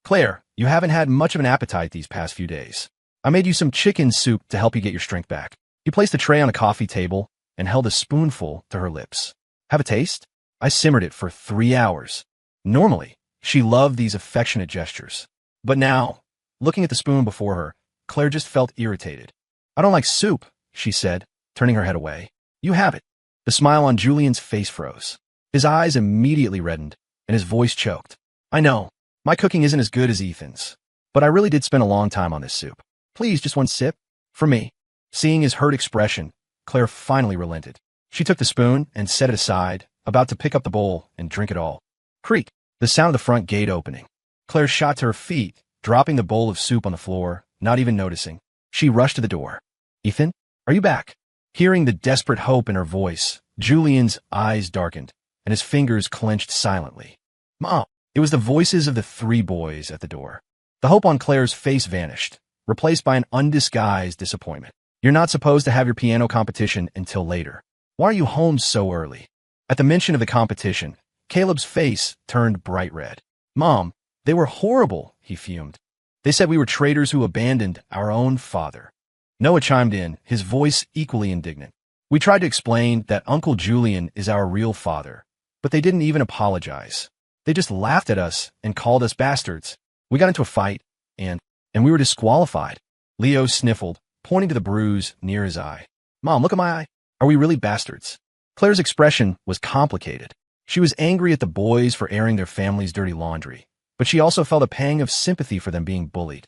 S1: Claire, you haven't had much of an appetite these past few days. I made you some chicken soup to help you get your strength back. He placed a tray on a coffee table and held a spoonful to her lips. Have a taste? I simmered it for 3 hours. Normally, she loved these affectionate gestures. But now, looking at the spoon before her, Claire just felt irritated. I don't like soup, she said, turning her head away. You have it. The smile on Julian's face froze. His eyes immediately reddened, and his voice choked. I know, my cooking isn't as good as Ethan's, but I really did spend a long time on this soup. Please, just one sip? For me. Seeing his hurt expression, Claire finally relented. She took the spoon and set it aside, about to pick up the bowl and drink it all. Creak, the sound of the front gate opening. Claire shot to her feet, dropping the bowl of soup on the floor, not even noticing. She rushed to the door. Ethan, are you back? Hearing the desperate hope in her voice, Julian's eyes darkened, and his fingers clenched silently. Mom! It was the voices of the 3 boys at the door. The hope on Claire's face vanished, replaced by an undisguised disappointment. You're not supposed to have your piano competition until later. Why are you home so early? At the mention of the competition, Caleb's face turned bright red. Mom, they were horrible, he fumed. They said we were traitors who abandoned our own father. Noah chimed in, his voice equally indignant. We tried to explain that Uncle Julian is our real father, but they didn't even apologize. They just laughed at us and called us bastards. We got into a fight, and we were disqualified. Leo sniffled, pointing to the bruise near his eye. Mom, look at my eye. Are we really bastards? Claire's expression was complicated. She was angry at the boys for airing their family's dirty laundry, but she also felt a pang of sympathy for them being bullied.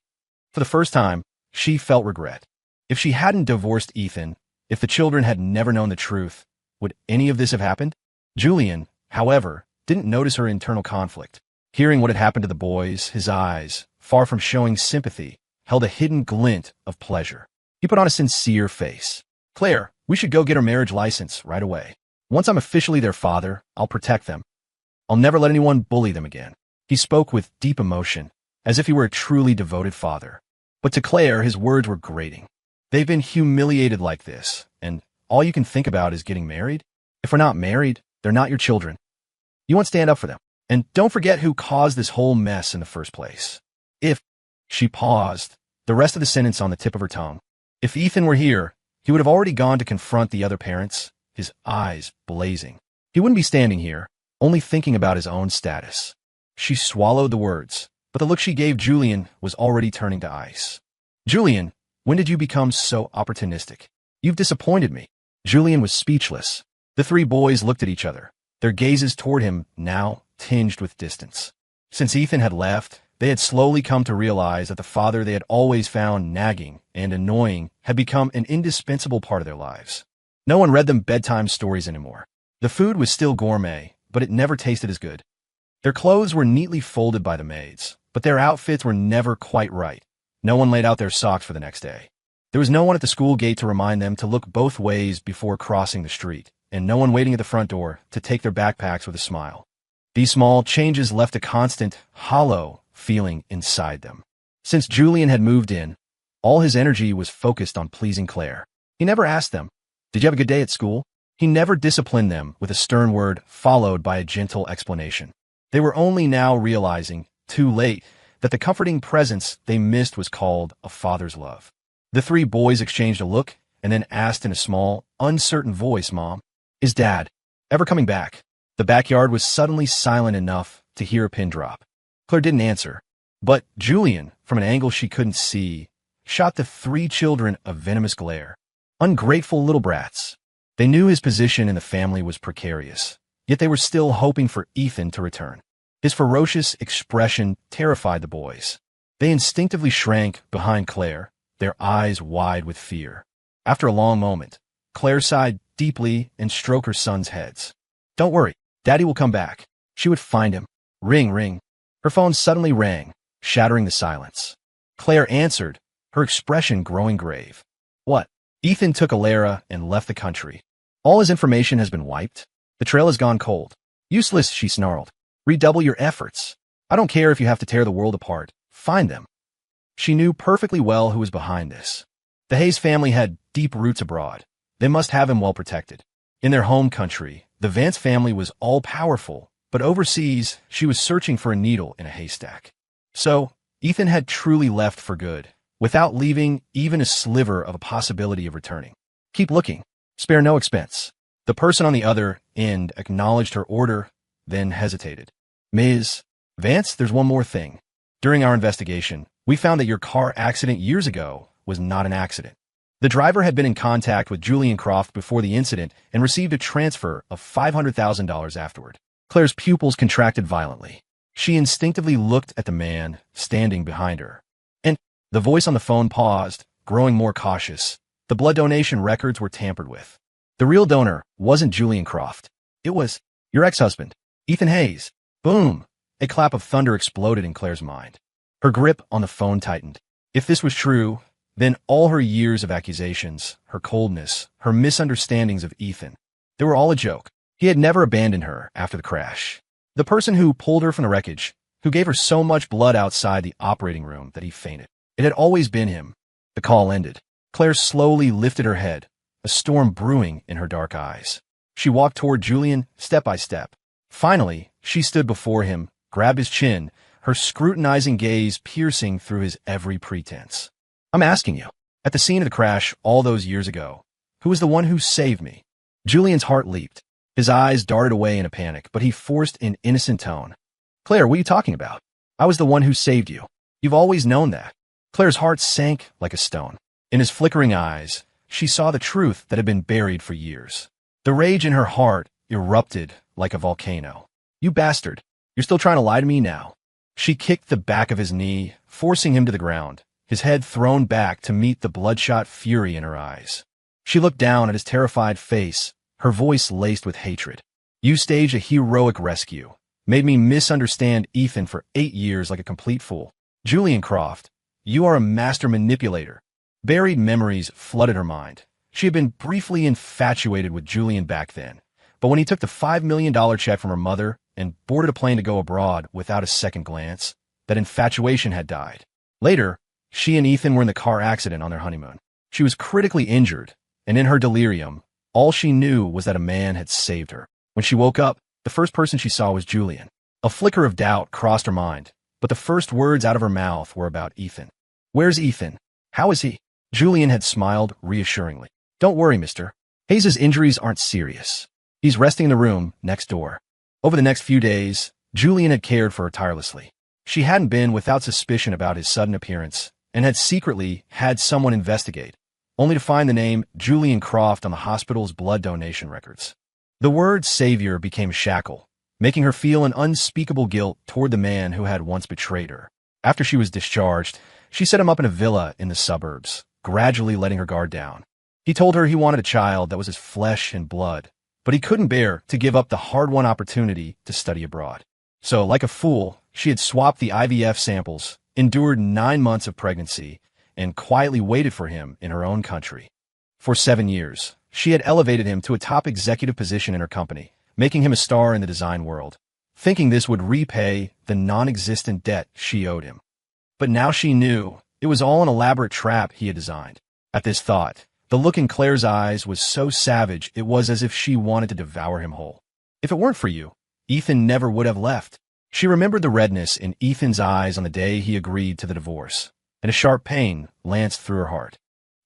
S1: For the first time, she felt regret. If she hadn't divorced Ethan, if the children had never known the truth, would any of this have happened? Julian, however, didn't notice her internal conflict. Hearing what had happened to the boys, his eyes, far from showing sympathy, held a hidden glint of pleasure. He put on a sincere face. Claire, we should go get her marriage license right away. Once I'm officially their father, I'll protect them. I'll never let anyone bully them again. He spoke with deep emotion, as if he were a truly devoted father. But to Claire, his words were grating. They've been humiliated like this, and all you can think about is getting married? If we're not married, they're not your children. You won't stand up for them. And don't forget who caused this whole mess in the first place. She paused, the rest of the sentence on the tip of her tongue. If Ethan were here, he would have already gone to confront the other parents, his eyes blazing. He wouldn't be standing here, only thinking about his own status. She swallowed the words, but the look she gave Julian was already turning to ice. Julian, when did you become so opportunistic? You've disappointed me. Julian was speechless. The 3 boys looked at each other, their gazes toward him now tinged with distance. Since Ethan had left, they had slowly come to realize that the father they had always found nagging and annoying had become an indispensable part of their lives. No one read them bedtime stories anymore. The food was still gourmet, but it never tasted as good. Their clothes were neatly folded by the maids, but their outfits were never quite right. No one laid out their socks for the next day. There was no one at the school gate to remind them to look both ways before crossing the street, and no one waiting at the front door to take their backpacks with a smile. These small changes left a constant, hollow feeling inside them. Since Julian had moved in, all his energy was focused on pleasing Claire. He never asked them, "Did you have a good day at school?" He never disciplined them with a stern word followed by a gentle explanation. They were only now realizing, too late, that the comforting presence they missed was called a father's love. The 3 boys exchanged a look and then asked in a small, uncertain voice, Mom, is Dad ever coming back? The backyard was suddenly silent enough to hear a pin drop. Claire didn't answer, but Julian, from an angle she couldn't see, shot the 3 children a venomous glare. Ungrateful little brats. They knew his position in the family was precarious, yet they were still hoping for Ethan to return. His ferocious expression terrified the boys. They instinctively shrank behind Claire, their eyes wide with fear. After a long moment, Claire sighed deeply and stroked her sons' heads. Don't worry, Daddy will come back. She would find him. Ring, ring. Her phone suddenly rang, shattering the silence. Claire answered, her expression growing grave. What? Ethan took Alara and left the country. All his information has been wiped. The trail has gone cold. Useless, she snarled. Redouble your efforts. I don't care if you have to tear the world apart. Find them. She knew perfectly well who was behind this. The Hayes family had deep roots abroad. They must have him well protected. In their home country, the Vance family was all-powerful, but overseas, she was searching for a needle in a haystack. So, Ethan had truly left for good, without leaving even a sliver of a possibility of returning. Keep looking. Spare no expense. The person on the other end acknowledged her order, then hesitated. Ms. Vance, there's one more thing. During our investigation, we found that your car accident years ago was not an accident. The driver had been in contact with Julian Croft before the incident and received a transfer of $500,000 afterward. Claire's pupils contracted violently. She instinctively looked at the man standing behind her. And the voice on the phone paused, growing more cautious. The blood donation records were tampered with. The real donor wasn't Julian Croft. It was your ex-husband, Ethan Hayes. Boom! A clap of thunder exploded in Claire's mind. Her grip on the phone tightened. If this was true, then all her years of accusations, her coldness, her misunderstandings of Ethan, they were all a joke. He had never abandoned her after the crash. The person who pulled her from the wreckage, who gave her so much blood outside the operating room that he fainted. It had always been him. The call ended. Claire slowly lifted her head, a storm brewing in her dark eyes. She walked toward Julian, step by step. Finally, she stood before him, grabbed his chin, her scrutinizing gaze piercing through his every pretense. I'm asking you, at the scene of the crash all those years ago, who was the one who saved me? Julian's heart leaped. His eyes darted away in a panic, but he forced an innocent tone. Claire, what are you talking about? I was the one who saved you. You've always known that. Claire's heart sank like a stone. In his flickering eyes, she saw the truth that had been buried for years. The rage in her heart erupted like a volcano. You bastard. You're still trying to lie to me now. She kicked the back of his knee, forcing him to the ground, his head thrown back to meet the bloodshot fury in her eyes. She looked down at his terrified face, her voice laced with hatred. You staged a heroic rescue, made me misunderstand Ethan for 8 years like a complete fool. Julian Croft, you are a master manipulator. Buried memories flooded her mind. She had been briefly infatuated with Julian back then, but when he took the $5 million check from her mother and boarded a plane to go abroad without a second glance, that infatuation had died. Later, she and Ethan were in the car accident on their honeymoon. She was critically injured, and in her delirium, all she knew was that a man had saved her. When she woke up, the first person she saw was Julian. A flicker of doubt crossed her mind, but the first words out of her mouth were about Ethan. Where's Ethan? How is he? Julian had smiled reassuringly. Don't worry, mister. Hayes' injuries aren't serious. He's resting in the room next door. Over the next few days, Julian had cared for her tirelessly. She hadn't been without suspicion about his sudden appearance and had secretly had someone investigate, only to find the name Julian Croft on the hospital's blood donation records. The word savior became a shackle, making her feel an unspeakable guilt toward the man who had once betrayed her. After she was discharged, she set him up in a villa in the suburbs, gradually letting her guard down. He told her he wanted a child that was his flesh and blood, but he couldn't bear to give up the hard-won opportunity to study abroad. So, like a fool, she had swapped the IVF samples, endured 9 months of pregnancy, and quietly waited for him in her own country. For 7 years, she had elevated him to a top executive position in her company, making him a star in the design world, thinking this would repay the non-existent debt she owed him. But now she knew it was all an elaborate trap he had designed. At this thought, the look in Claire's eyes was so savage it was as if she wanted to devour him whole. If it weren't for you, Ethan never would have left. She remembered the redness in Ethan's eyes on the day he agreed to the divorce, and a sharp pain lanced through her heart.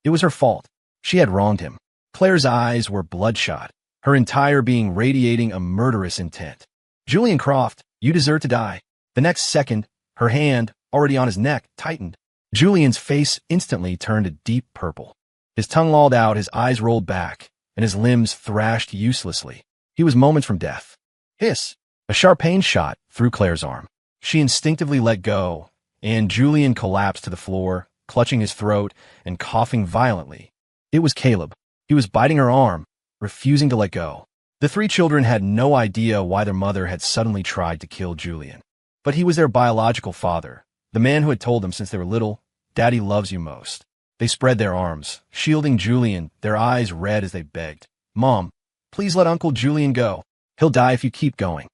S1: It was her fault. She had wronged him. Claire's eyes were bloodshot, her entire being radiating a murderous intent. Julian Croft, you deserve to die. The next second, her hand, already on his neck, tightened. Julian's face instantly turned a deep purple. His tongue lolled out, his eyes rolled back, and his limbs thrashed uselessly. He was moments from death. Hiss! A sharp pain shot through Claire's arm. She instinctively let go, and Julian collapsed to the floor, clutching his throat and coughing violently. It was Caleb. He was biting her arm, refusing to let go. The three children had no idea why their mother had suddenly tried to kill Julian. But he was their biological father, the man who had told them since they were little, "Daddy loves you most." They spread their arms, shielding Julian, their eyes red as they begged, "Mom, please let Uncle Julian go. He'll die if you keep going.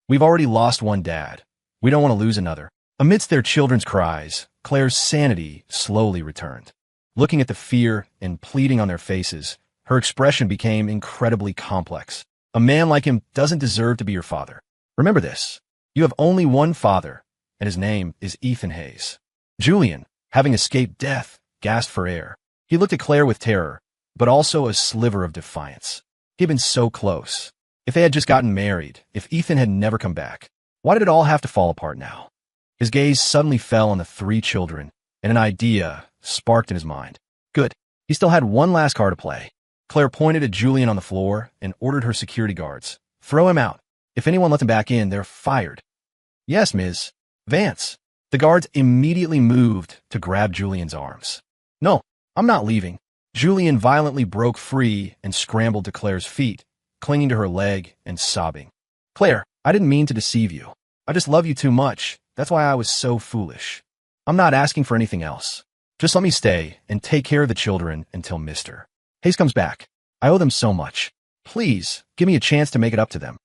S1: We've already lost one dad. We don't want to lose another." Amidst their children's cries, Claire's sanity slowly returned. Looking at the fear and pleading on their faces, her expression became incredibly complex. A man like him doesn't deserve to be your father. Remember this. You have only one father, and his name is Ethan Hayes. Julian, having escaped death, gasped for air. He looked at Claire with terror, but also a sliver of defiance. He had been so close. If they had just gotten married, if Ethan had never come back, why did it all have to fall apart now? His gaze suddenly fell on the three children, and an idea sparked in his mind. Good. He still had one last card to play. Claire pointed at Julian on the floor and ordered her security guards. "Throw him out. If anyone lets him back in, they're fired." "Yes, Ms. Vance." The guards immediately moved to grab Julian's arms. "No, I'm not leaving." Julian violently broke free and scrambled to Claire's feet, clinging to her leg and sobbing. "Claire, I didn't mean to deceive you. I just love you too much. That's why I was so foolish. I'm not asking for anything else. Just let me stay and take care of the children until Mr. Hayes comes back. I owe them so much. Please, give me a chance to make it up to them."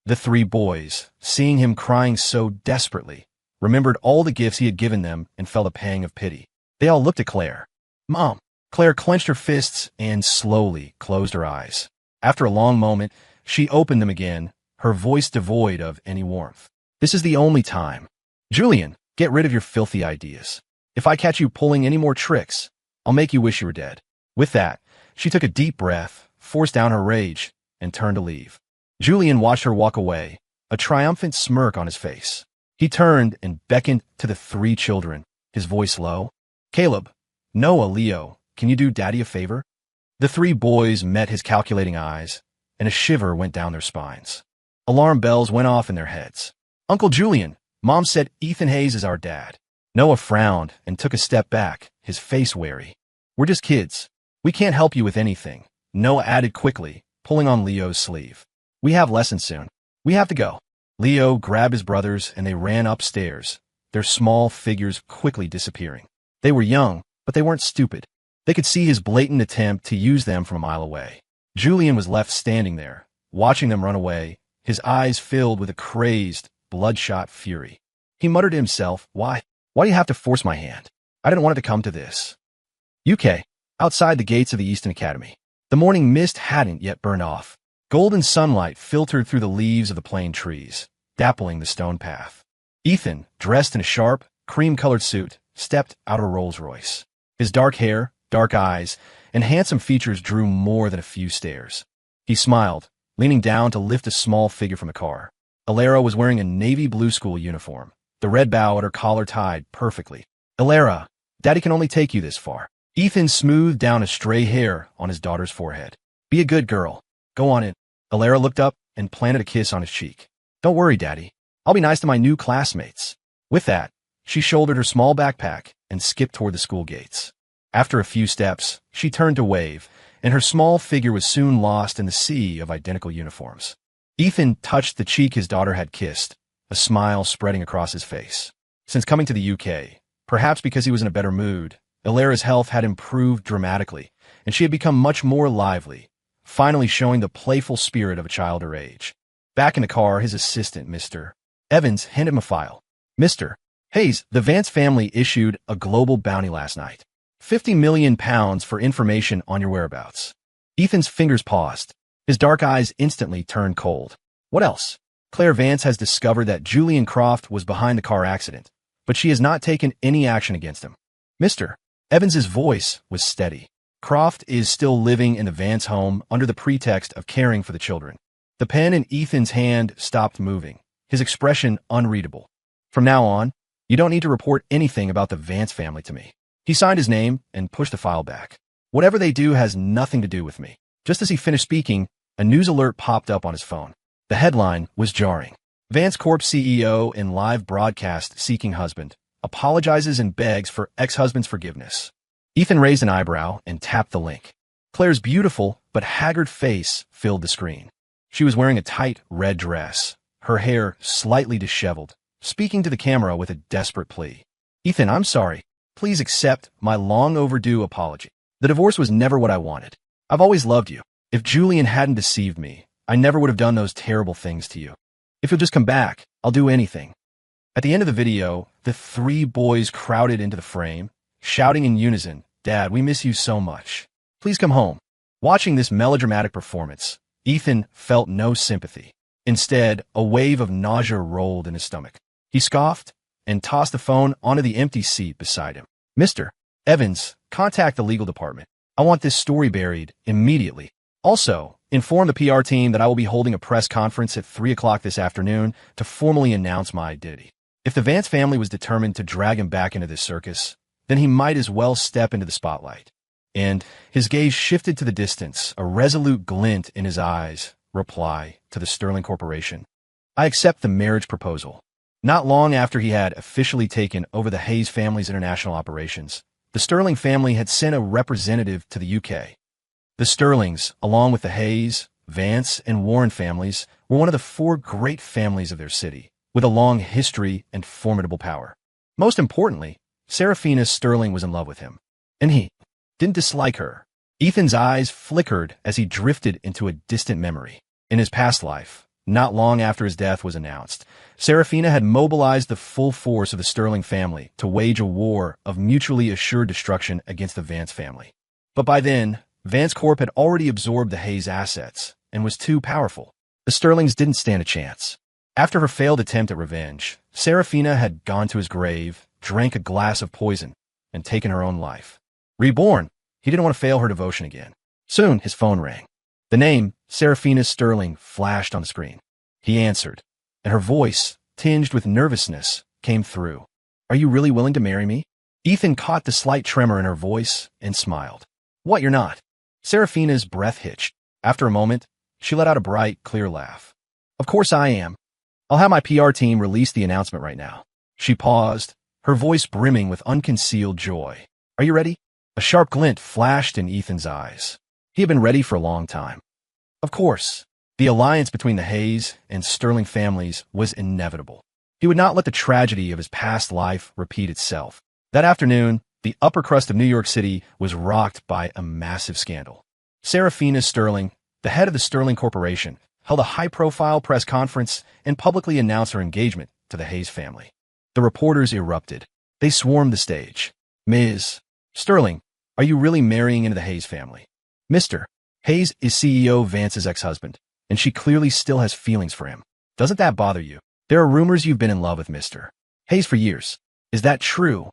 S1: The three boys, seeing him crying so desperately, remembered all the gifts he had given them and felt a pang of pity. They all looked at Claire. "Mom." Claire clenched her fists and slowly closed her eyes. After a long moment, she opened them again, her voice devoid of any warmth. "This is the only time. Julian, get rid of your filthy ideas. If I catch you pulling any more tricks, I'll make you wish you were dead." With that, she took a deep breath, forced down her rage, and turned to leave. Julian watched her walk away, a triumphant smirk on his face. He turned and beckoned to the three children, his voice low. "Caleb, Noah, Leo, can you do Daddy a favor?" The three boys met his calculating eyes, and a shiver went down their spines. Alarm bells went off in their heads. "Uncle Julian, Mom said Ethan Hayes is our dad." Noah frowned and took a step back, his face wary. "We're just kids. We can't help you with anything," Noah added quickly, pulling on Leo's sleeve. "We have lessons soon. We have to go." Leo grabbed his brothers and they ran upstairs, their small figures quickly disappearing. They were young, but they weren't stupid. They could see his blatant attempt to use them from a mile away. Julian was left standing there, watching them run away, his eyes filled with a crazed, bloodshot fury. He muttered to himself, Why do you have to force my hand? I didn't want it to come to this." UK. Outside the gates of the Easton Academy. The morning mist hadn't yet burned off. Golden sunlight filtered through the leaves of the plane trees, dappling the stone path. Ethan, dressed in a sharp, cream-colored suit, stepped out of a Rolls-Royce. His dark hair, dark eyes, and handsome features drew more than a few stares. He smiled, leaning down to lift a small figure from the car. Alara was wearing a navy blue school uniform, the red bow at her collar tied perfectly. "Alara, Daddy can only take you this far." Ethan smoothed down a stray hair on his daughter's forehead. "Be a good girl. Go on in." Alara looked up and planted a kiss on his cheek. "Don't worry, Daddy. I'll be nice to my new classmates." With that, she shouldered her small backpack and skipped toward the school gates. After a few steps, she turned to wave, and her small figure was soon lost in the sea of identical uniforms. Ethan touched the cheek his daughter had kissed, a smile spreading across his face. Since coming to the UK, perhaps because he was in a better mood, Alara's health had improved dramatically, and she had become much more lively, finally showing the playful spirit of a child her age. Back in the car, his assistant, Mr. Evans, handed him a file. "Mr. Hayes, the Vance family issued a global bounty last night. £50 million for information on your whereabouts." Ethan's fingers paused. His dark eyes instantly turned cold. "What else?" "Claire Vance has discovered that Julian Croft was behind the car accident, but she has not taken any action against him." Mr. Evans's voice was steady. "Croft is still living in the Vance home under the pretext of caring for the children." The pen in Ethan's hand stopped moving, his expression unreadable. "From now on, you don't need to report anything about the Vance family to me." He signed his name and pushed the file back. "Whatever they do has nothing to do with me." Just as he finished speaking, a news alert popped up on his phone. The headline was jarring. "Vance Corp CEO in live broadcast seeking husband apologizes and begs for ex-husband's forgiveness." Ethan raised an eyebrow and tapped the link. Claire's beautiful but haggard face filled the screen. She was wearing a tight red dress, her hair slightly disheveled, speaking to the camera with a desperate plea. Ethan, I'm sorry. Please accept my long overdue apology. The divorce was never what I wanted. I've always loved you. If Julian hadn't deceived me, I never would have done those terrible things to you. If you'll just come back, I'll do anything. At the end of the video, the three boys crowded into the frame, shouting in unison, Dad, we miss you so much. Please come home. Watching this melodramatic performance, Ethan felt no sympathy. Instead, a wave of nausea rolled in his stomach. He scoffed and tossed the phone onto the empty seat beside him. Mr. Evans, contact the legal department. I want this story buried immediately. Also, inform the PR team that I will be holding a press conference at 3 o'clock this afternoon to formally announce my identity. If the Vance family was determined to drag him back into this circus, then he might as well step into the spotlight. And his gaze shifted to the distance, a resolute glint in his eyes. Reply to the Sterling Corporation. I accept the marriage proposal. Not long after he had officially taken over the Hayes family's international operations, the Sterling family had sent a representative to the UK. The Sterlings, along with the Hayes, Vance, and Warren families, were one of the four great families of their city, with a long history and formidable power. Most importantly, Serafina Sterling was in love with him, and he didn't dislike her. Ethan's eyes flickered as he drifted into a distant memory. In his past life, not long after his death was announced, Serafina had mobilized the full force of the Sterling family to wage a war of mutually assured destruction against the Vance family. But by then, Vance Corp had already absorbed the Hayes assets and was too powerful. The Sterlings didn't stand a chance. After her failed attempt at revenge, Serafina had gone to his grave, drank a glass of poison, and taken her own life. Reborn, he didn't want to fail her devotion again. Soon, his phone rang. The name, Serafina Sterling, flashed on the screen. He answered, and her voice, tinged with nervousness, came through. Are you really willing to marry me? Ethan caught the slight tremor in her voice and smiled. What, you're not? Serafina's breath hitched. After a moment, she let out a bright, clear laugh. Of course I am. I'll have my PR team release the announcement right now. She paused, her voice brimming with unconcealed joy. Are you ready? A sharp glint flashed in Ethan's eyes. He had been ready for a long time. Of course, the alliance between the Hayes and Sterling families was inevitable. He would not let the tragedy of his past life repeat itself. That afternoon, the upper crust of New York City was rocked by a massive scandal. Serafina Sterling, the head of the Sterling Corporation, held a high-profile press conference and publicly announced her engagement to the Hayes family. The reporters erupted. They swarmed the stage. Ms. Sterling, are you really marrying into the Hayes family? Mr. Hayes is CEO Vance's ex-husband, and she clearly still has feelings for him. Doesn't that bother you? There are rumors you've been in love with Mr. Hayes for years. Is that true?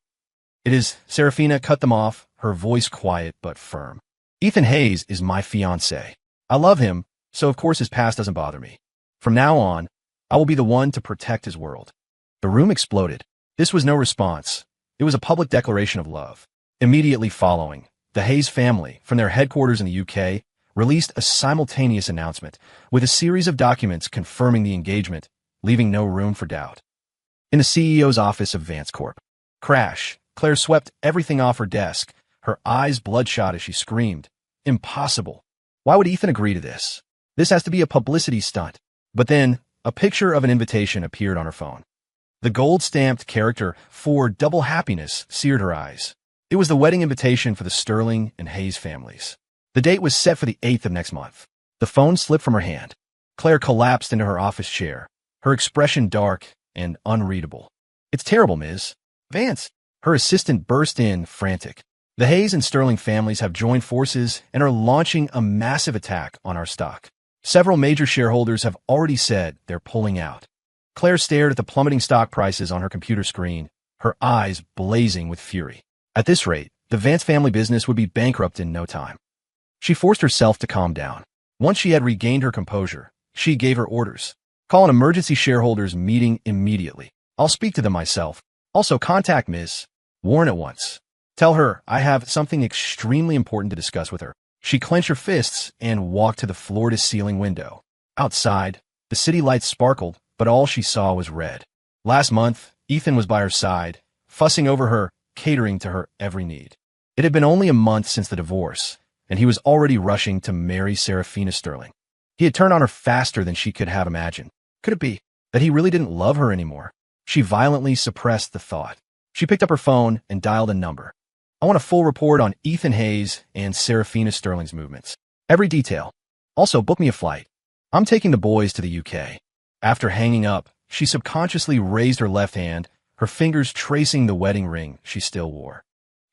S1: It is. Serafina cut them off, her voice quiet but firm. Ethan Hayes is my fiancé. I love him, so of course his past doesn't bother me. From now on, I will be the one to protect his world. The room exploded. This was no response. It was a public declaration of love. Immediately following, the Hayes family, from their headquarters in the UK, released a simultaneous announcement with a series of documents confirming the engagement, leaving no room for doubt. In the CEO's office of Vance Corp. Crash. Claire swept everything off her desk, her eyes bloodshot as she screamed. Impossible. Why would Ethan agree to this? This has to be a publicity stunt. But then, a picture of an invitation appeared on her phone. The gold-stamped character for double happiness seared her eyes. It was the wedding invitation for the Sterling and Hayes families. The date was set for the 8th of next month. The phone slipped from her hand. Claire collapsed into her office chair, her expression dark and unreadable. It's terrible, Ms. Vance. Her assistant burst in, frantic. The Hayes and Sterling families have joined forces and are launching a massive attack on our stock. Several major shareholders have already said they're pulling out. Claire stared at the plummeting stock prices on her computer screen, her eyes blazing with fury. At this rate, the Vance family business would be bankrupt in no time. She forced herself to calm down. Once she had regained her composure, she gave her orders. Call an emergency shareholders meeting immediately. I'll speak to them myself. Also contact Ms. Warren at once. Tell her I have something extremely important to discuss with her. She clenched her fists and walked to the floor-to-ceiling window. Outside, the city lights sparkled, but all she saw was red. Last month, Ethan was by her side, fussing over her, catering to her every need. It had been only a month since the divorce, and he was already rushing to marry Serafina Sterling. He had turned on her faster than she could have imagined. Could it be that he really didn't love her anymore? She violently suppressed the thought. She picked up her phone and dialed a number. I want a full report on Ethan Hayes and Serafina Sterling's movements. Every detail. Also, book me a flight. I'm taking the boys to the UK. After hanging up, she subconsciously raised her left hand, her fingers tracing the wedding ring she still wore.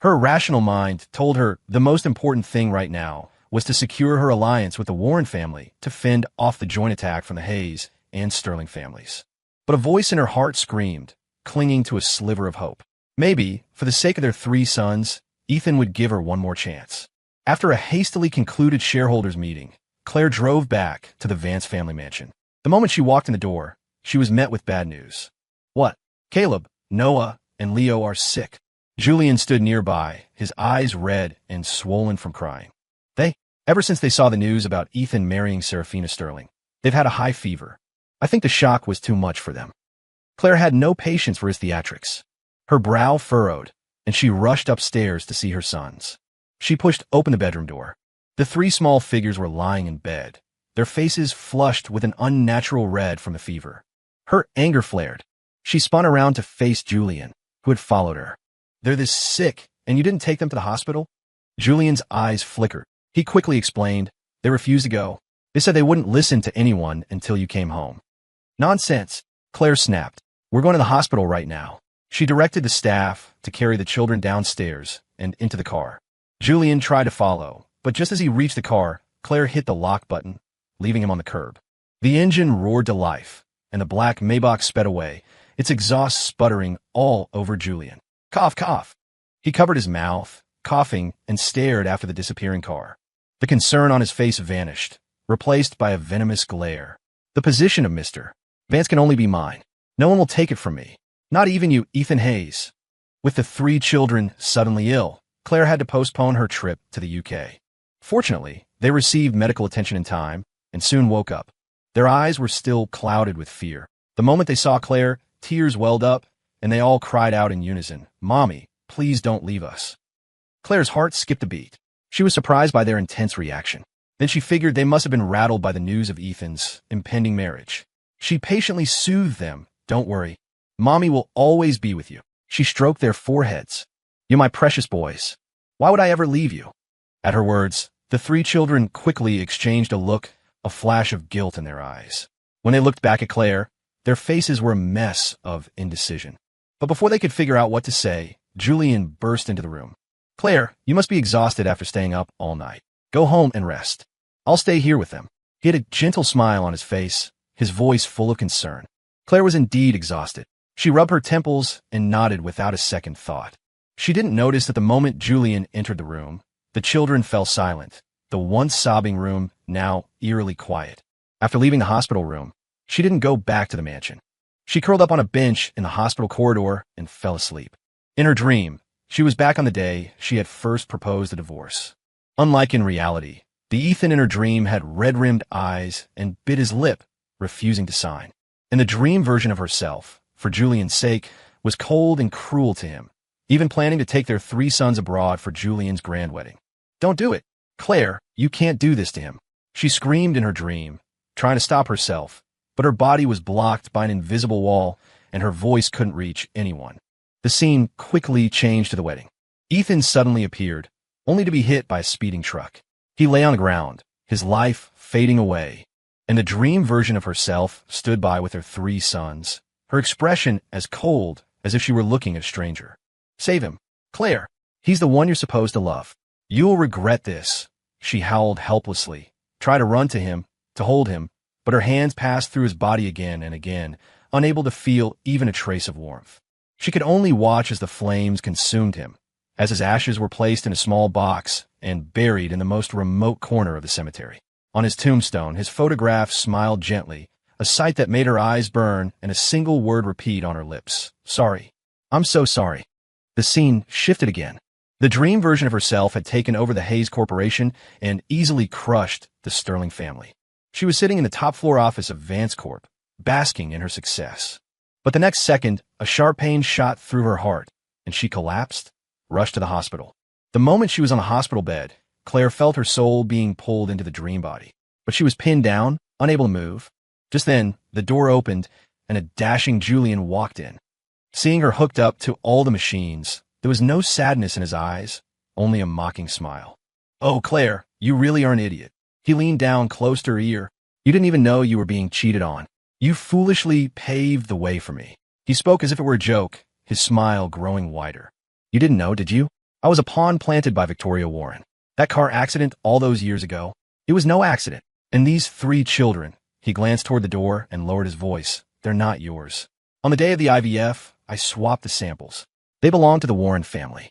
S1: Her irrational mind told her the most important thing right now was to secure her alliance with the Warren family to fend off the joint attack from the Hayes and Sterling families. But a voice in her heart screamed, clinging to a sliver of hope. Maybe, for the sake of their 3 sons, Ethan would give her one more chance. After a hastily concluded shareholders meeting, Claire drove back to the Vance family mansion. The moment she walked in the door, she was met with bad news. What? Caleb, Noah, and Leo are sick. Julian stood nearby, his eyes red and swollen from crying. Ever since they saw the news about Ethan marrying Serafina Sterling, they've had a high fever. I think the shock was too much for them. Claire had no patience for his theatrics. Her brow furrowed, and she rushed upstairs to see her sons. She pushed open the bedroom door. The 3 small figures were lying in bed, their faces flushed with an unnatural red from the fever. Her anger flared. She spun around to face Julian, who had followed her. They're this sick, and you didn't take them to the hospital? Julian's eyes flickered. He quickly explained, they refused to go. They said they wouldn't listen to anyone until you came home. Nonsense, Claire snapped. We're going to the hospital right now. She directed the staff to carry the children downstairs and into the car. Julian tried to follow, but just as he reached the car, Claire hit the lock button, leaving him on the curb. The engine roared to life, and the black Maybach sped away, its exhaust sputtering all over Julian. Cough, cough. He covered his mouth, coughing, and stared after the disappearing car. The concern on his face vanished, replaced by a venomous glare. The position of Mr. Vance can only be mine. No one will take it from me. Not even you, Ethan Hayes. With the 3 children suddenly ill, Claire had to postpone her trip to the UK. Fortunately, they received medical attention in time and soon woke up. Their eyes were still clouded with fear. The moment they saw Claire, tears welled up, and they all cried out in unison, "Mommy, please don't leave us." Claire's heart skipped a beat. She was surprised by their intense reaction. Then she figured they must have been rattled by the news of Ethan's impending marriage. She patiently soothed them. Don't worry. Mommy will always be with you. She stroked their foreheads. You my precious boys. Why would I ever leave you? At her words, the 3 children quickly exchanged a look, a flash of guilt in their eyes. When they looked back at Claire, their faces were a mess of indecision. But before they could figure out what to say, Julian burst into the room. Claire, you must be exhausted after staying up all night. Go home and rest. I'll stay here with them. He had a gentle smile on his face, his voice full of concern. Claire was indeed exhausted. She rubbed her temples and nodded without a second thought. She didn't notice that the moment Julian entered the room, the children fell silent, the once sobbing room now eerily quiet. After leaving the hospital room, she didn't go back to the mansion. She curled up on a bench in the hospital corridor and fell asleep. In her dream, she was back on the day she had first proposed a divorce. Unlike in reality, the Ethan in her dream had red-rimmed eyes and bit his lip, refusing to sign. And the dream version of herself, for Julian's sake, was cold and cruel to him, even planning to take their 3 sons abroad for Julian's grand wedding. Don't do it. Claire, you can't do this to him. She screamed in her dream, trying to stop herself, but her body was blocked by an invisible wall, and her voice couldn't reach anyone. The scene quickly changed to the wedding. Ethan suddenly appeared, only to be hit by a speeding truck. He lay on the ground, his life fading away, and the dream version of herself stood by with her 3 sons, her expression as cold as if she were looking at a stranger. Save him. Claire, he's the one you're supposed to love. You'll regret this. She howled helplessly, tried to run to him, to hold him, but her hands passed through his body again and again, unable to feel even a trace of warmth. She could only watch as the flames consumed him, as his ashes were placed in a small box and buried in the most remote corner of the cemetery. On his tombstone, his photograph smiled gently, a sight that made her eyes burn and a single word repeat on her lips. Sorry. I'm so sorry. The scene shifted again. The dream version of herself had taken over the Hayes Corporation and easily crushed the Sterling family. She was sitting in the top floor office of Vance Corp, basking in her success. But the next second, a sharp pain shot through her heart, and she collapsed, rushed to the hospital. The moment she was on the hospital bed, Claire felt her soul being pulled into the dream body. but she was pinned down, unable to move. Just then, the door opened, and a dashing Julian walked in. Seeing her hooked up to all the machines, there was no sadness in his eyes, only a mocking smile. "Oh, Claire, you really are an idiot." He leaned down close to her ear. "You didn't even know you were being cheated on. You foolishly paved the way for me." He spoke as if it were a joke, his smile growing wider. "You didn't know, did you? I was a pawn planted by Victoria Warren. That car accident all those years ago, it was no accident. And these 3 children," he glanced toward the door and lowered his voice, "they're not yours. On the day of the IVF, I swapped the samples. They belong to the Warren family."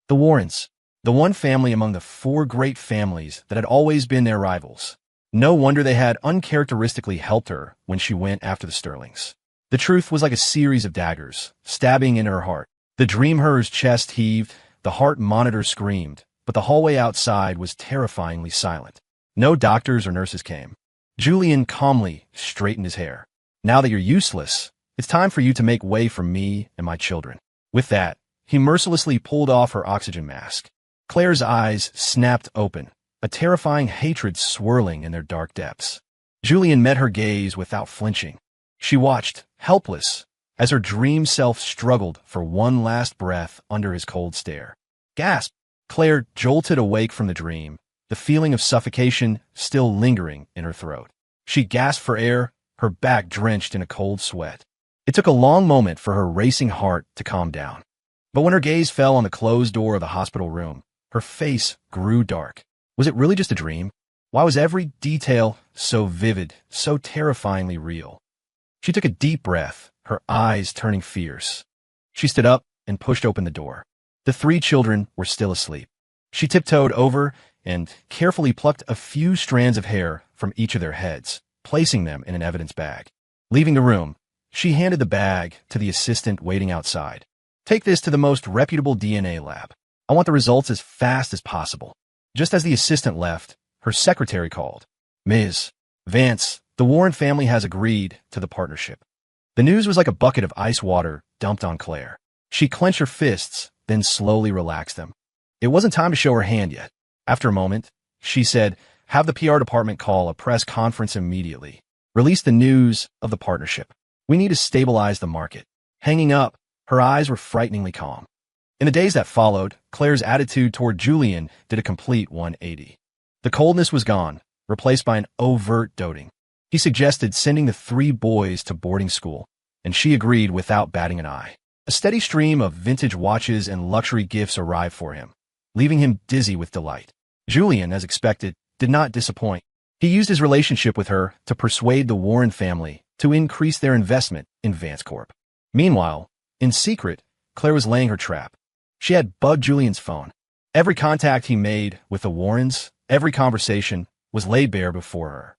S1: The Warrens, the one family among the 4 great families that had always been their rivals. No wonder they had uncharacteristically helped her when she went after the Sterlings. The truth was like a series of daggers, stabbing into her heart. The dream-her's chest heaved, the heart monitor screamed, but the hallway outside was terrifyingly silent. No doctors or nurses came. Julian calmly straightened his hair. "Now that you're useless, it's time for you to make way for me and my children." With that, he mercilessly pulled off her oxygen mask. Claire's eyes snapped open, a terrifying hatred swirling in their dark depths. Julian met her gaze without flinching. She watched, helpless, as her dream self struggled for one last breath under his cold stare. Gasp! Claire jolted awake from the dream, the feeling of suffocation still lingering in her throat. She gasped for air, her back drenched in a cold sweat. It took a long moment for her racing heart to calm down. But when her gaze fell on the closed door of the hospital room, her face grew dark. Was it really just a dream? Why was every detail so vivid, so terrifyingly real? She took a deep breath, her eyes turning fierce. She stood up and pushed open the door. The 3 children were still asleep. She tiptoed over and carefully plucked a few strands of hair from each of their heads, placing them in an evidence bag. Leaving the room, she handed the bag to the assistant waiting outside. "Take this to the most reputable DNA lab. I want the results as fast as possible." Just as the assistant left, her secretary called. "Ms. Vance, the Warren family has agreed to the partnership." The news was like a bucket of ice water dumped on Claire. She clenched her fists, then slowly relaxed them. It wasn't time to show her hand yet. After a moment, she said, "Have the PR department call a press conference immediately. Release the news of the partnership. We need to stabilize the market." Hanging up, her eyes were frighteningly calm. In the days that followed, Claire's attitude toward Julian did a complete 180. The coldness was gone, replaced by an overt doting. He suggested sending the 3 boys to boarding school, and she agreed without batting an eye. A steady stream of vintage watches and luxury gifts arrived for him, leaving him dizzy with delight. Julian, as expected, did not disappoint. He used his relationship with her to persuade the Warren family to increase their investment in Vance Corp. Meanwhile, in secret, Claire was laying her trap. She had bugged Julian's phone. Every contact he made with the Warrens, every conversation, was laid bare before her.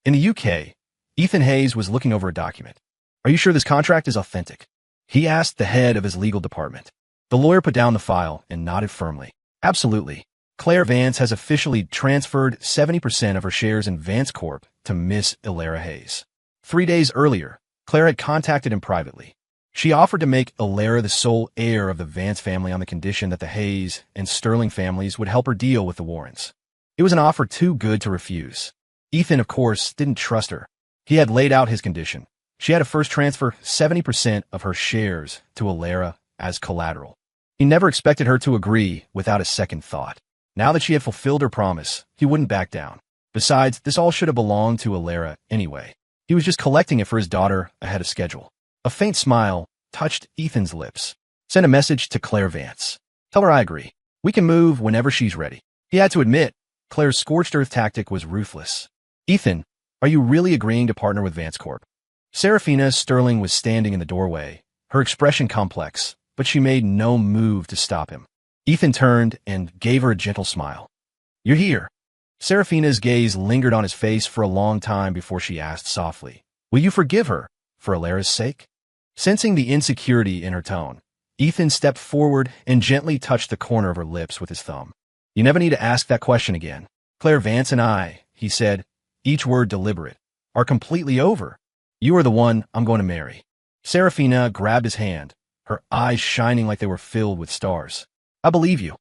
S1: In the UK, Ethan Hayes was looking over a document. "Are you sure this contract is authentic?" he asked the head of his legal department. The lawyer put down the file and nodded firmly. "Absolutely. Claire Vance has officially transferred 70% of her shares in Vance Corp to Miss Ilera Hayes." 3 days earlier, Claire had contacted him privately. She offered to make Ilera the sole heir of the Vance family on the condition that the Hayes and Sterling families would help her deal with the Warrens. It was an offer too good to refuse. Ethan, of course, didn't trust her. He had laid out his condition. She had to first transfer 70% of her shares to Ilera as collateral. He never expected her to agree without a second thought. Now that she had fulfilled her promise, he wouldn't back down. Besides, this all should have belonged to Ilera anyway. He was just collecting it for his daughter ahead of schedule. A faint smile touched Ethan's lips. "Send a message to Claire Vance. Tell her I agree. We can move whenever she's ready." He had to admit, Claire's scorched earth tactic was ruthless. "Ethan, are you really agreeing to partner with Vance Corp?" Serafina Sterling was standing in the doorway, her expression complex, but she made no move to stop him. Ethan turned and gave her a gentle smile. "You're here." Serafina's gaze lingered on his face for a long time before she asked softly, "Will you forgive her, for Ilera's sake?" Sensing the insecurity in her tone, Ethan stepped forward and gently touched the corner of her lips with his thumb. "You never need to ask that question again. Claire Vance and I," he said, each word deliberate, "are completely over. You are the one I'm going to marry." Serafina grabbed his hand, her eyes shining like they were filled with stars. "I believe you."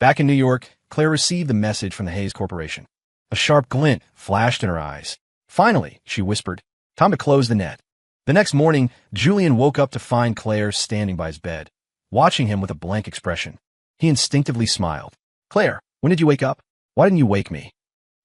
S1: Back in New York, Claire received the message from the Hayes Corporation. A sharp glint flashed in her eyes. Finally, she whispered, time to close the net. The next morning, Julian woke up to find Claire standing by his bed, watching him with a blank expression. He instinctively smiled. Claire, when did you wake up? Why didn't you wake me?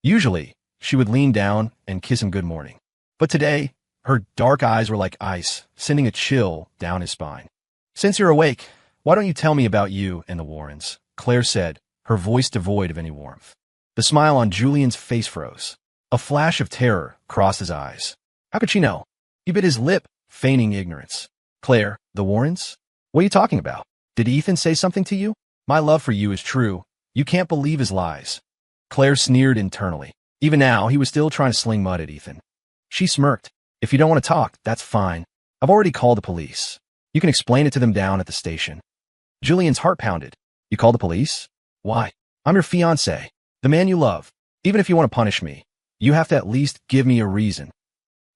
S1: Usually, she would lean down and kiss him good morning. But today, her dark eyes were like ice, sending a chill down his spine. Since you're awake, why don't you tell me about you and the Warrens? Claire said, her voice devoid of any warmth. The smile on Julian's face froze. A flash of terror crossed his eyes. How could she know? He bit his lip, feigning ignorance. Claire, the Warrens? What are you talking about? Did Ethan say something to you? My love for you is true. You can't believe his lies. Claire sneered internally. Even now, he was still trying to sling mud at Ethan. She smirked. If you don't want to talk, that's fine. I've already called the police. You can explain it to them down at the station. Julian's heart pounded. You called the police? Why? I'm your fiancé, the man you love. Even if you want to punish me, you have to at least give me a reason.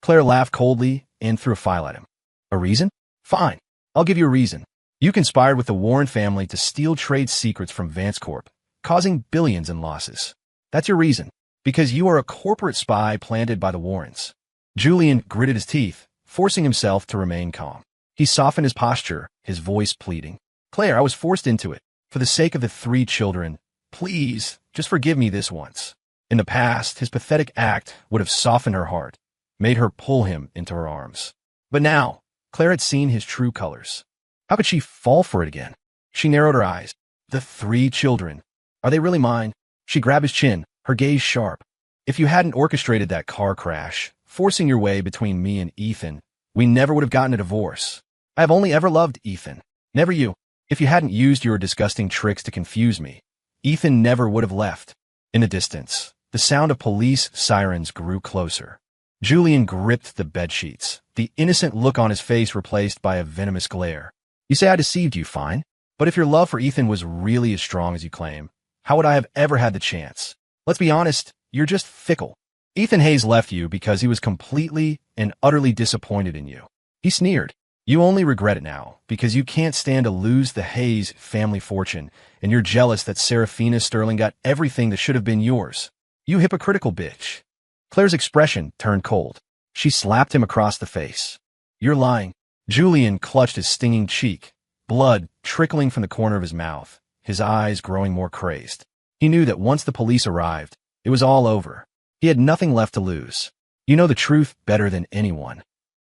S1: Claire laughed coldly and threw a file at him. A reason? Fine. I'll give you a reason. You conspired with the Warren family to steal trade secrets from Vance Corp, causing billions in losses. That's your reason. Because you are a corporate spy planted by the Warrens. Julian gritted his teeth, forcing himself to remain calm. He softened his posture, his voice pleading. Claire, I was forced into it. For the sake of the 3 children, please, just forgive me this once. In the past, his pathetic act would have softened her heart, made her pull him into her arms. But now, Claire had seen his true colors. How could she fall for it again? She narrowed her eyes. The 3 children. Are they really mine? She grabbed his chin, her gaze sharp. If you hadn't orchestrated that car crash, forcing your way between me and Ethan, we never would have gotten a divorce. I have only ever loved Ethan. Never you. If you hadn't used your disgusting tricks to confuse me, Ethan never would have left. In the distance, the sound of police sirens grew closer. Julian gripped the bedsheets, the innocent look on his face replaced by a venomous glare. You say I deceived you, fine. But if your love for Ethan was really as strong as you claim, how would I have ever had the chance? Let's be honest, you're just fickle. Ethan Hayes left you because he was completely and utterly disappointed in you. He sneered. You only regret it now because you can't stand to lose the Hayes family fortune, and you're jealous that Serafina Sterling got everything that should have been yours. You hypocritical bitch. Claire's expression turned cold. She slapped him across the face. You're lying. Julian clutched his stinging cheek, blood trickling from the corner of his mouth, his eyes growing more crazed. He knew that once the police arrived, it was all over. He had nothing left to lose. You know the truth better than anyone.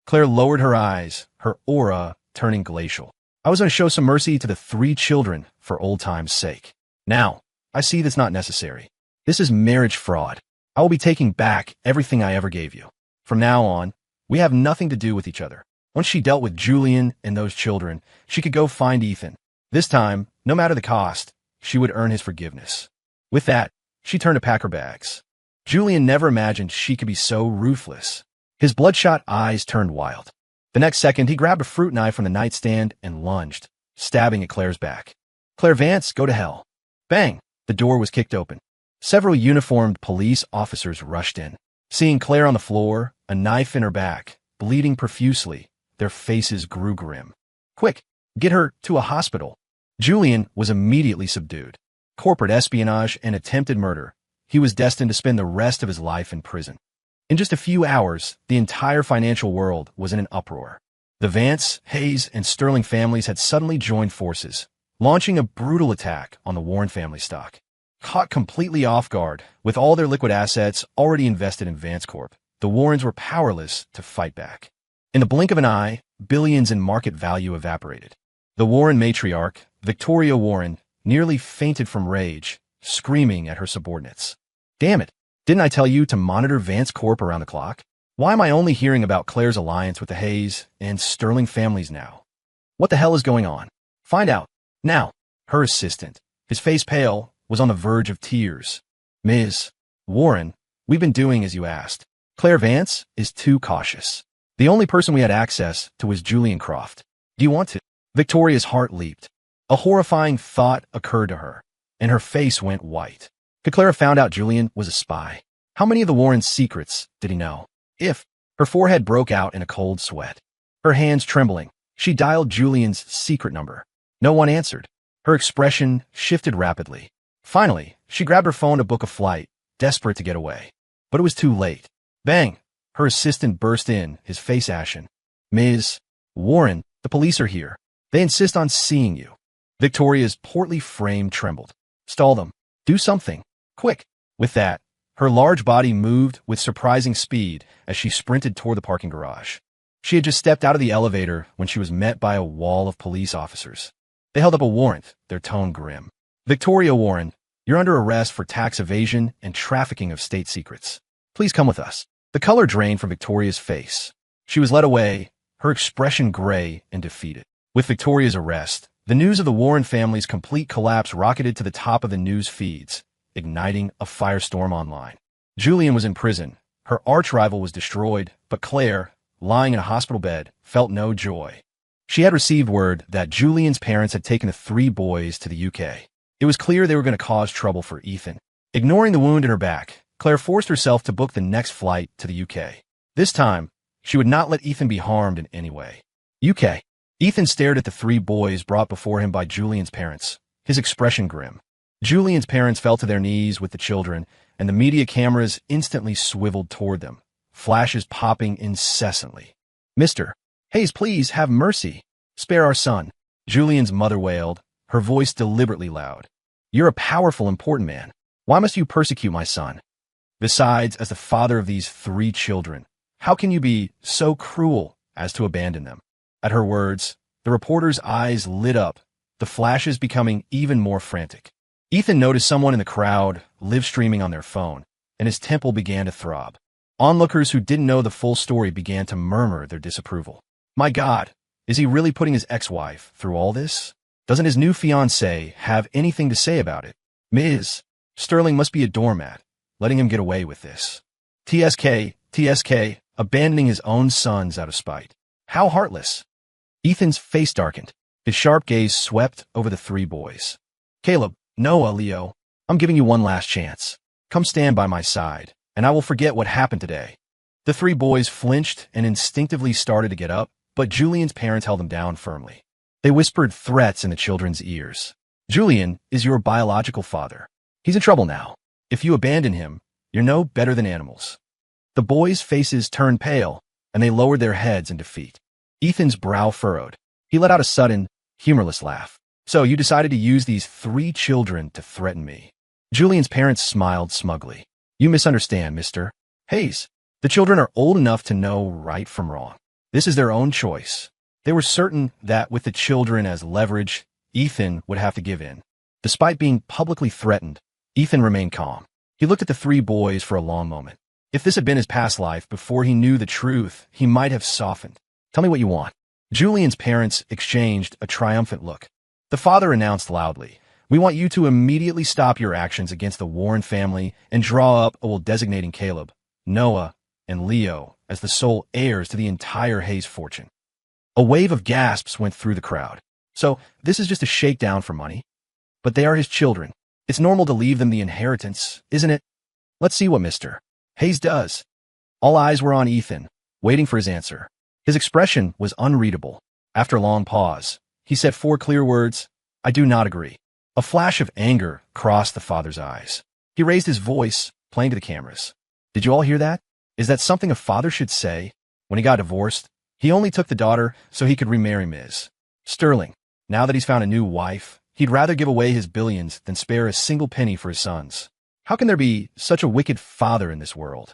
S1: Claire lowered her eyes, her aura turning glacial. I was going to show some mercy to the 3 children for old time's sake. Now, I see that's not necessary. This is marriage fraud. I will be taking back everything I ever gave you. From now on, we have nothing to do with each other. Once she dealt with Julian and those children, she could go find Ethan. This time, no matter the cost, she would earn his forgiveness. With that, she turned to pack her bags. Julian never imagined she could be so ruthless. His bloodshot eyes turned wild. The next second, he grabbed a fruit knife from the nightstand and lunged, stabbing at Claire's back. Claire Vance, go to hell. Bang! The door was kicked open. Several uniformed police officers rushed in. Seeing Claire on the floor, a knife in her back, bleeding profusely, their faces grew grim. Quick, get her to a hospital. Julian was immediately subdued. Corporate espionage and attempted murder. He was destined to spend the rest of his life in prison. In just a few hours, the entire financial world was in an uproar. The Vance, Hayes, and Sterling families had suddenly joined forces, launching a brutal attack on the Warren family stock. Caught completely off guard, with all their liquid assets already invested in Vance Corp, the Warrens were powerless to fight back. In the blink of an eye, billions in market value evaporated. The Warren matriarch, Victoria Warren, nearly fainted from rage, screaming at her subordinates. Damn it! Didn't I tell you to monitor Vance Corp around the clock? Why am I only hearing about Claire's alliance with the Hayes and Sterling families now? What the hell is going on? Find out. Now. Her assistant, his face pale, was on the verge of tears. Ms. Warren, we've been doing as you asked. Claire Vance is too cautious. The only person we had access to was Julian Croft. Do you want to? Victoria's heart leaped. A horrifying thought occurred to her, and her face went white. Could Clara found out Julian was a spy? How many of the Warrens' secrets did he know? If her forehead broke out in a cold sweat. Her hands trembling, she dialed Julian's secret number. No one answered. Her expression shifted rapidly. Finally, she grabbed her phone to book a flight, desperate to get away. But it was too late. Bang! Her assistant burst in, his face ashen. Ms. Warren, the police are here. They insist on seeing you. Victoria's portly frame trembled. Stall them. Do something. Quick. With that, her large body moved with surprising speed as she sprinted toward the parking garage. She had just stepped out of the elevator when she was met by a wall of police officers. They held up a warrant, their tone grim. Victoria Warren, you're under arrest for tax evasion and trafficking of state secrets. Please come with us. The color drained from Victoria's face. She was led away, her expression gray and defeated. With Victoria's arrest, the news of the Warren family's complete collapse rocketed to the top of the news feeds, igniting a firestorm online. Julian was in prison. Her arch-rival was destroyed, but Claire, lying in a hospital bed, felt no joy. She had received word that Julian's parents had taken the 3 boys to the UK. It was clear they were going to cause trouble for Ethan. Ignoring the wound in her back, Claire forced herself to book the next flight to the UK. This time, she would not let Ethan be harmed in any way. UK. Ethan stared at the 3 boys brought before him by Julian's parents, his expression grim. Julian's parents fell to their knees with the children, and the media cameras instantly swiveled toward them, flashes popping incessantly. Mr. Hayes, please have mercy. Spare our son. Julian's mother wailed, her voice deliberately loud. You're a powerful, important man. Why must you persecute my son? Besides, as the father of these 3 children, how can you be so cruel as to abandon them? At her words, the reporter's eyes lit up, the flashes becoming even more frantic. Ethan noticed someone in the crowd live streaming on their phone, and his temple began to throb. Onlookers who didn't know the full story began to murmur their disapproval. My God, is he really putting his ex-wife through all this? Doesn't his new fiancée have anything to say about it? Ms. Sterling must be a doormat, letting him get away with this. TSK, abandoning his own sons out of spite. How heartless. Ethan's face darkened. His sharp gaze swept over the 3 boys. Caleb, Noah, Leo, I'm giving you one last chance. Come stand by my side, and I will forget what happened today. The 3 boys flinched and instinctively started to get up, but Julian's parents held them down firmly. They whispered threats in the children's ears. Julian is your biological father. He's in trouble now. If you abandon him, you're no better than animals. The boys' faces turned pale, and they lowered their heads in defeat. Ethan's brow furrowed. He let out a sudden, humorless laugh. So you decided to use these 3 children to threaten me. Julian's parents smiled smugly. You misunderstand, Mr. Hayes. The children are old enough to know right from wrong. This is their own choice. They were certain that with the children as leverage, Ethan would have to give in. Despite being publicly threatened, Ethan remained calm. He looked at the 3 boys for a long moment. If this had been his past life before he knew the truth, he might have softened. Tell me what you want. Julian's parents exchanged a triumphant look. The father announced loudly, we want you to immediately stop your actions against the Warren family and draw up a will designating Caleb, Noah, and Leo as the sole heirs to the entire Hayes fortune. A wave of gasps went through the crowd. So, this is just a shakedown for money? But they are his children. It's normal to leave them the inheritance, isn't it? Let's see what Mr. Hayes does. All eyes were on Ethan, waiting for his answer. His expression was unreadable. After a long pause, he said 4 clear words, I do not agree. A flash of anger crossed the father's eyes. He raised his voice, playing to the cameras. Did you all hear that? Is that something a father should say? When he got divorced, he only took the daughter so he could remarry Ms. Sterling. Now that he's found a new wife, he'd rather give away his billions than spare a single penny for his sons. How can there be such a wicked father in this world?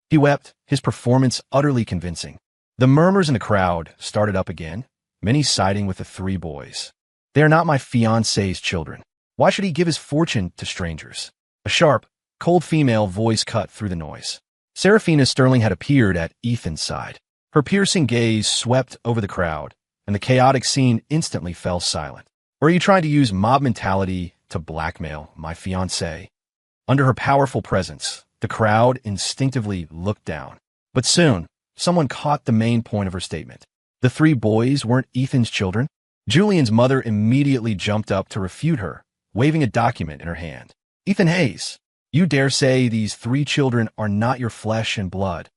S1: He wept, his performance utterly convincing. The murmurs in the crowd started up again, many siding with the 3 boys. They are not my fiancé's children. Why should he give his fortune to strangers? A sharp, cold female voice cut through the noise. Seraphina Sterling had appeared at Ethan's side. Her piercing gaze swept over the crowd, and the chaotic scene instantly fell silent. Or are you trying to use mob mentality to blackmail my fiancé? Under her powerful presence, the crowd instinctively looked down. But soon, someone caught the main point of her statement. The 3 boys weren't Ethan's children. Julian's mother immediately jumped up to refute her, waving a document in her hand. Ethan Hayes, you dare say these 3 children are not your flesh and blood?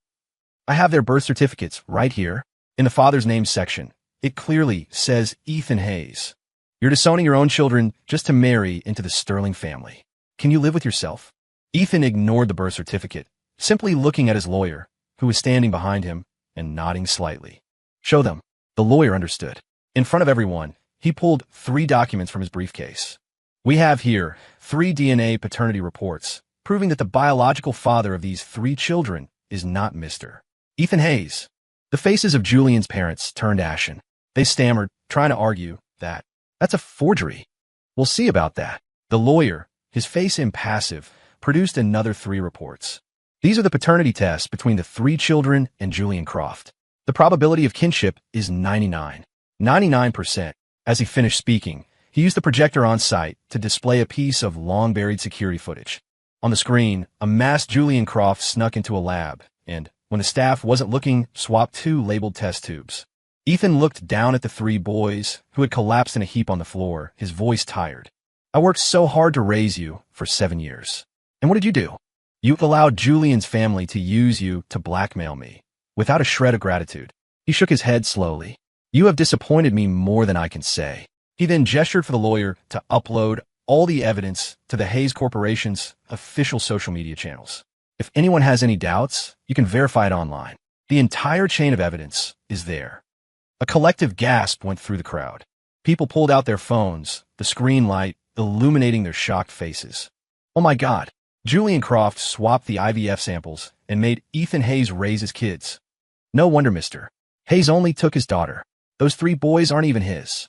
S1: I have their birth certificates right here. In the father's name section, it clearly says Ethan Hayes. You're disowning your own children just to marry into the Sterling family. Can you live with yourself? Ethan ignored the birth certificate, simply looking at his lawyer, who was standing behind him, and nodding slightly. Show them. The lawyer understood. In front of everyone, he pulled 3 documents from his briefcase. We have here 3 DNA paternity reports, proving that the biological father of these 3 children is not Mr. Ethan Hayes. The faces of Julian's parents turned ashen. They stammered, trying to argue that that's a forgery. We'll see about that. The lawyer, his face impassive, produced another 3 reports. These are the paternity tests between the 3 children and Julian Croft. The probability of kinship is 99%. As he finished speaking, he used the projector on site to display a piece of long-buried security footage. On the screen, a masked Julian Croft snuck into a lab and, when the staff wasn't looking, swapped 2 labeled test tubes. Ethan looked down at the 3 boys, who had collapsed in a heap on the floor, his voice tired. I worked so hard to raise you for 7 years. And what did you do? You allowed Julian's family to use you to blackmail me, without a shred of gratitude. He shook his head slowly. You have disappointed me more than I can say. He then gestured for the lawyer to upload all the evidence to the Hayes Corporation's official social media channels. If anyone has any doubts, you can verify it online. The entire chain of evidence is there. A collective gasp went through the crowd. People pulled out their phones, the screen light illuminating their shocked faces. Oh my God! Julian Croft swapped the IVF samples and made Ethan Hayes raise his kids. No wonder Mr. Hayes only took his daughter. Those 3 boys aren't even his.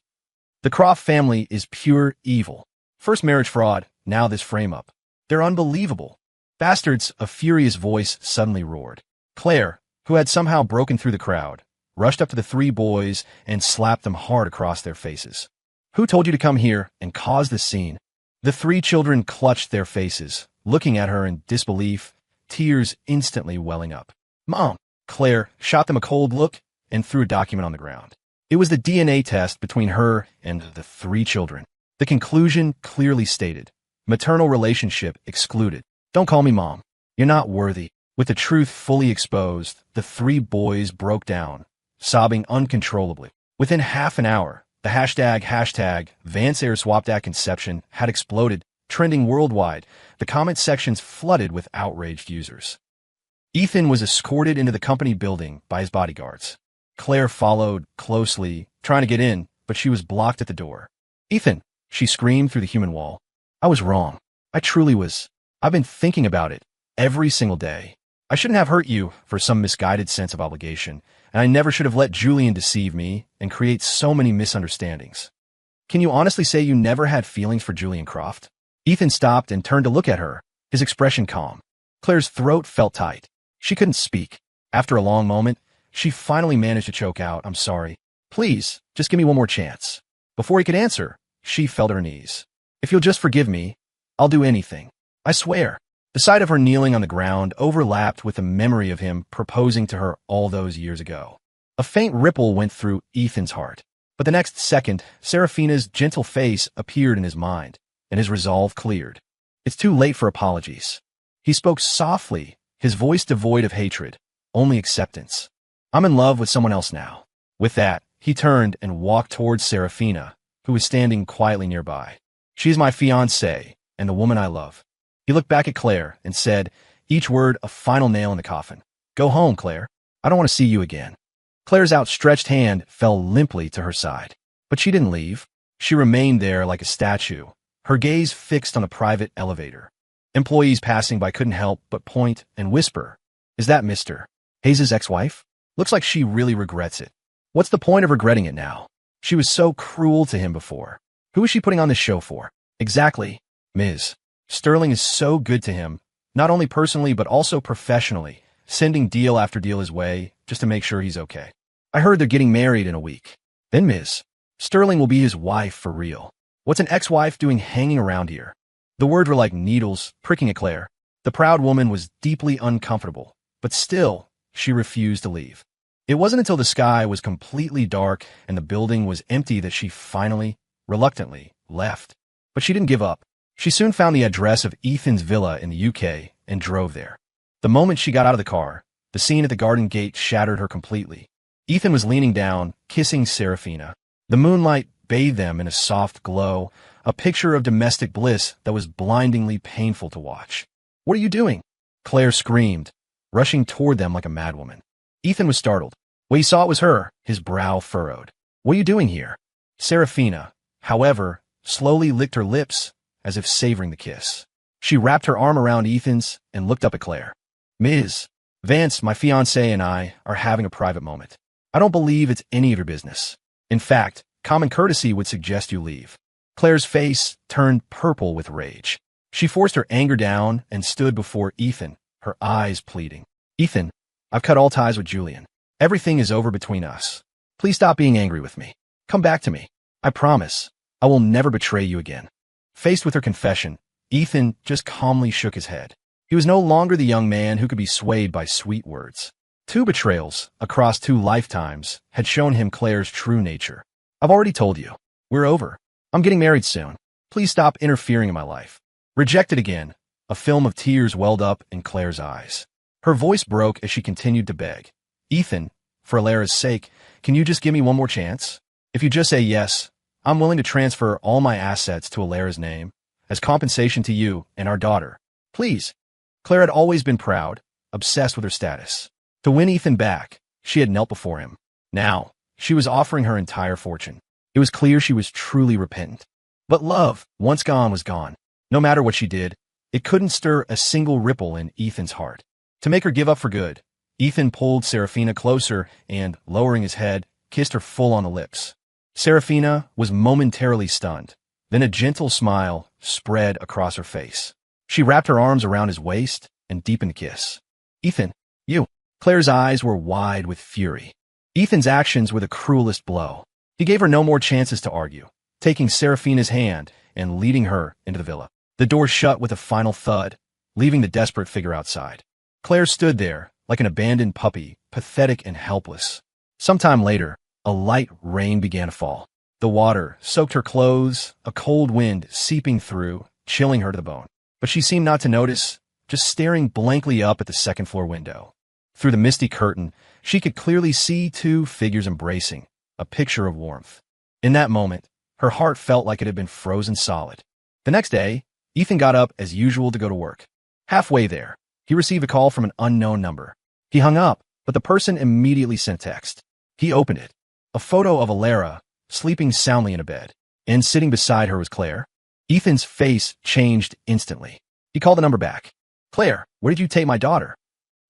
S1: The Croft family is pure evil. First marriage fraud, now this frame-up. They're unbelievable. Bastards, a furious voice suddenly roared. Claire, who had somehow broken through the crowd, rushed up to the 3 boys and slapped them hard across their faces. Who told you to come here and cause this scene? The 3 children clutched their faces, looking at her in disbelief, tears instantly welling up. Mom! Claire shot them a cold look and threw a document on the ground. It was the DNA test between her and the 3 children. The conclusion clearly stated, maternal relationship excluded. Don't call me Mom. You're not worthy. With the truth fully exposed, the 3 boys broke down, sobbing uncontrollably. Within half an hour, the hashtag Vance Air Swapped at Conception had exploded, trending worldwide. The comment sections flooded with outraged users. Ethan was escorted into the company building by his bodyguards. Claire followed closely, trying to get in, but she was blocked at the door. Ethan, she screamed through the human wall. I was wrong. I truly was. I've been thinking about it every single day. I shouldn't have hurt you for some misguided sense of obligation, and I never should have let Julian deceive me and create so many misunderstandings. Can you honestly say you never had feelings for Julian Croft? Ethan stopped and turned to look at her, his expression calm. Claire's throat felt tight. She couldn't speak. After a long moment, she finally managed to choke out, I'm sorry. Please, just give me one more chance. Before he could answer, she fell to her knees. If you'll just forgive me, I'll do anything. I swear. The sight of her kneeling on the ground overlapped with the memory of him proposing to her all those years ago. A faint ripple went through Ethan's heart. But the next second, Serafina's gentle face appeared in his mind, and his resolve cleared. It's too late for apologies. He spoke softly, his voice devoid of hatred, only acceptance. I'm in love with someone else now. With that, he turned and walked towards Serafina, who was standing quietly nearby. She is my fiancée and the woman I love. He looked back at Claire and said, each word a final nail in the coffin. Go home, Claire. I don't want to see you again. Claire's outstretched hand fell limply to her side. But she didn't leave. She remained there like a statue, her gaze fixed on the private elevator. Employees passing by couldn't help but point and whisper, is that Mr. Hayes' ex-wife? Looks like she really regrets it. What's the point of regretting it now? She was so cruel to him before. Who is she putting on this show for? Exactly, Ms. Sterling is so good to him, not only personally but also professionally, sending deal after deal his way just to make sure he's okay. I heard they're getting married in a week. Then Ms. Sterling will be his wife for real. What's an ex-wife doing hanging around here? The words were like needles pricking at Claire. The proud woman was deeply uncomfortable, but still, she refused to leave. It wasn't until the sky was completely dark and the building was empty that she finally, reluctantly, left. But she didn't give up. She soon found the address of Ethan's villa in the UK and drove there. The moment she got out of the car, the scene at the garden gate shattered her completely. Ethan was leaning down, kissing Serafina. The moonlight bathed them in a soft glow, a picture of domestic bliss that was blindingly painful to watch. What are you doing? Claire screamed, rushing toward them like a madwoman. Ethan was startled. When he saw it was her, his brow furrowed. What are you doing here? Serafina, however, slowly licked her lips as if savoring the kiss. She wrapped her arm around Ethan's and looked up at Claire. Ms. Vance, my fiancé and I are having a private moment. I don't believe it's any of your business. In fact, common courtesy would suggest you leave. Claire's face turned purple with rage. She forced her anger down and stood before Ethan, her eyes pleading. Ethan, I've cut all ties with Julian. Everything is over between us. Please stop being angry with me. Come back to me. I promise. I will never betray you again. Faced with her confession, Ethan just calmly shook his head. He was no longer the young man who could be swayed by sweet words. 2 betrayals across 2 lifetimes had shown him Claire's true nature. I've already told you. We're over. I'm getting married soon. Please stop interfering in my life. Rejected again, a film of tears welled up in Claire's eyes. Her voice broke as she continued to beg. Ethan, for Alara's sake, can you just give me one more chance? If you just say yes, I'm willing to transfer all my assets to Alara's name as compensation to you and our daughter. Please. Claire had always been proud, obsessed with her status. To win Ethan back, she had knelt before him. Now, she was offering her entire fortune. It was clear she was truly repentant. But love, once gone, was gone. No matter what she did, it couldn't stir a single ripple in Ethan's heart. To make her give up for good, Ethan pulled Serafina closer and, lowering his head, kissed her full on the lips. Serafina was momentarily stunned. Then a gentle smile spread across her face. She wrapped her arms around his waist and deepened the kiss. Ethan, you. Claire's eyes were wide with fury. Ethan's actions were the cruelest blow. He gave her no more chances to argue, taking Serafina's hand and leading her into the villa. The door shut with a final thud, leaving the desperate figure outside. Claire stood there like an abandoned puppy, pathetic and helpless. Sometime later, a light rain began to fall. The water soaked her clothes, a cold wind seeping through, chilling her to the bone. But she seemed not to notice, just staring blankly up at the second-floor window. Through the misty curtain, she could clearly see 2 figures embracing, a picture of warmth. In that moment, her heart felt like it had been frozen solid. The next day, Ethan got up as usual to go to work. Halfway there, he received a call from an unknown number. He hung up, but the person immediately sent a text. He opened it. A photo of Alara, sleeping soundly in a bed, and sitting beside her was Claire. Ethan's face changed instantly. He called the number back. Claire, where did you take my daughter?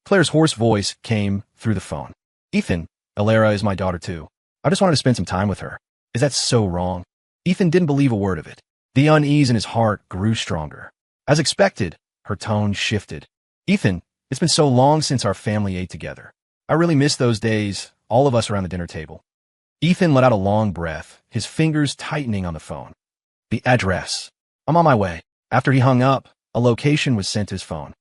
S1: Claire's hoarse voice came through the phone. Ethan, Alara is my daughter too. I just wanted to spend some time with her. Is that so wrong? Ethan didn't believe a word of it. The unease in his heart grew stronger. As expected, her tone shifted. Ethan, it's been so long since our family ate together. I really miss those days, all of us around the dinner table. Ethan let out a long breath, his fingers tightening on the phone. The address. I'm on my way. After he hung up, a location was sent to his phone.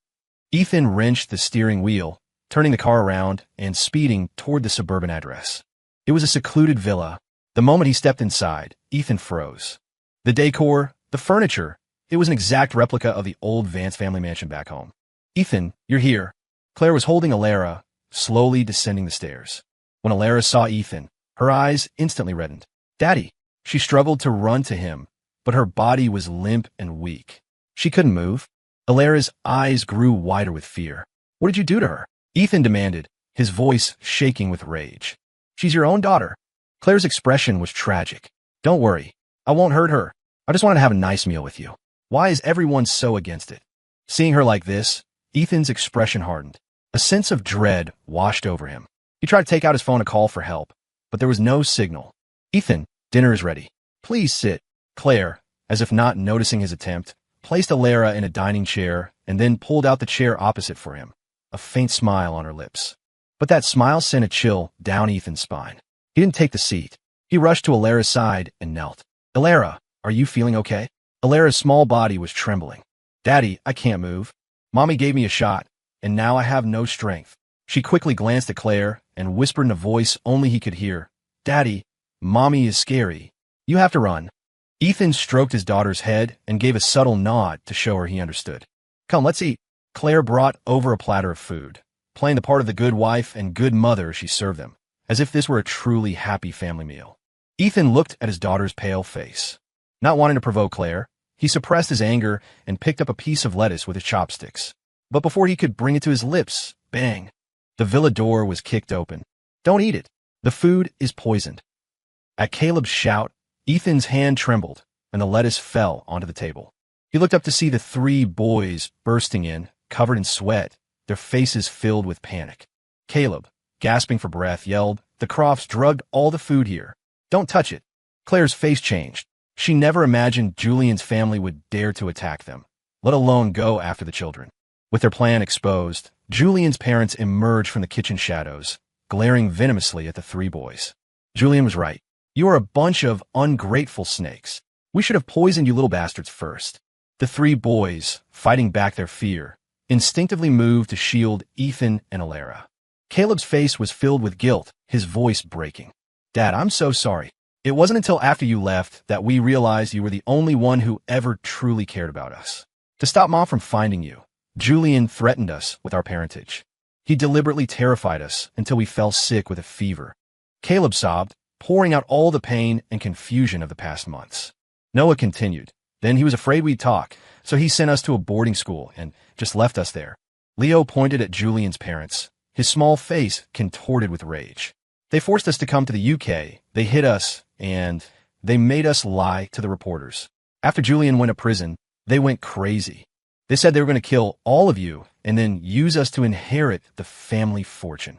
S1: Ethan wrenched the steering wheel, turning the car around and speeding toward the suburban address. It was a secluded villa. The moment he stepped inside, Ethan froze. The decor, the furniture, it was an exact replica of the old Vance family mansion back home. Ethan, you're here. Claire was holding Alara, slowly descending the stairs. When Alara saw Ethan, her eyes instantly reddened. Daddy! She struggled to run to him, but her body was limp and weak. She couldn't move. Alara's eyes grew wider with fear. What did you do to her? Ethan demanded, his voice shaking with rage. She's your own daughter. Claire's expression was tragic. Don't worry. I won't hurt her. I just wanted to have a nice meal with you. Why is everyone so against it? Seeing her like this, Ethan's expression hardened. A sense of dread washed over him. He tried to take out his phone to call for help, but there was no signal. Ethan, dinner is ready. Please sit. Claire, as if not noticing his attempt, placed Alara in a dining chair and then pulled out the chair opposite for him, a faint smile on her lips. But that smile sent a chill down Ethan's spine. He didn't take the seat. He rushed to Alara's side and knelt. Alara, are you feeling okay? Alara's small body was trembling. Daddy, I can't move. Mommy gave me a shot, and now I have no strength. She quickly glanced at Claire and whispered in a voice only he could hear. Daddy, Mommy is scary. You have to run. Ethan stroked his daughter's head and gave a subtle nod to show her he understood. Come, let's eat. Claire brought over a platter of food, playing the part of the good wife and good mother as she served them, as if this were a truly happy family meal. Ethan looked at his daughter's pale face. Not wanting to provoke Claire, he suppressed his anger and picked up a piece of lettuce with his chopsticks. But before he could bring it to his lips, bang! The villa door was kicked open. Don't eat it. The food is poisoned. At Caleb's shout, Ethan's hand trembled, and the lettuce fell onto the table. He looked up to see the three boys bursting in, covered in sweat, their faces filled with panic. Caleb, gasping for breath, yelled, "The Crofts drugged all the food here. Don't touch it." Claire's face changed. She never imagined Julian's family would dare to attack them, let alone go after the children. With their plan exposed, Julian's parents emerged from the kitchen shadows, glaring venomously at the three boys. Julian was right. You are a bunch of ungrateful snakes. We should have poisoned you little bastards first. The three boys, fighting back their fear, instinctively moved to shield Ethan and Alara. Caleb's face was filled with guilt, his voice breaking. "Dad, I'm so sorry. It wasn't until after you left that we realized you were the only one who ever truly cared about us. To stop Mom from finding you, Julian threatened us with our parentage. He deliberately terrified us until we fell sick with a fever." Caleb sobbed, pouring out all the pain and confusion of the past months. Noah continued. "Then he was afraid we'd talk, so he sent us to a boarding school and just left us there." Leo pointed at Julian's parents, his small face contorted with rage. "They forced us to come to the UK, they hid us, and they made us lie to the reporters. After Julian went to prison, they went crazy. They said they were going to kill all of you and then use us to inherit the family fortune."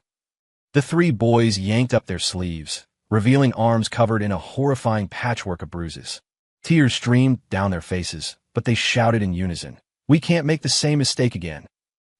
S1: The three boys yanked up their sleeves, revealing arms covered in a horrifying patchwork of bruises. Tears streamed down their faces, but they shouted in unison, "We can't make the same mistake again.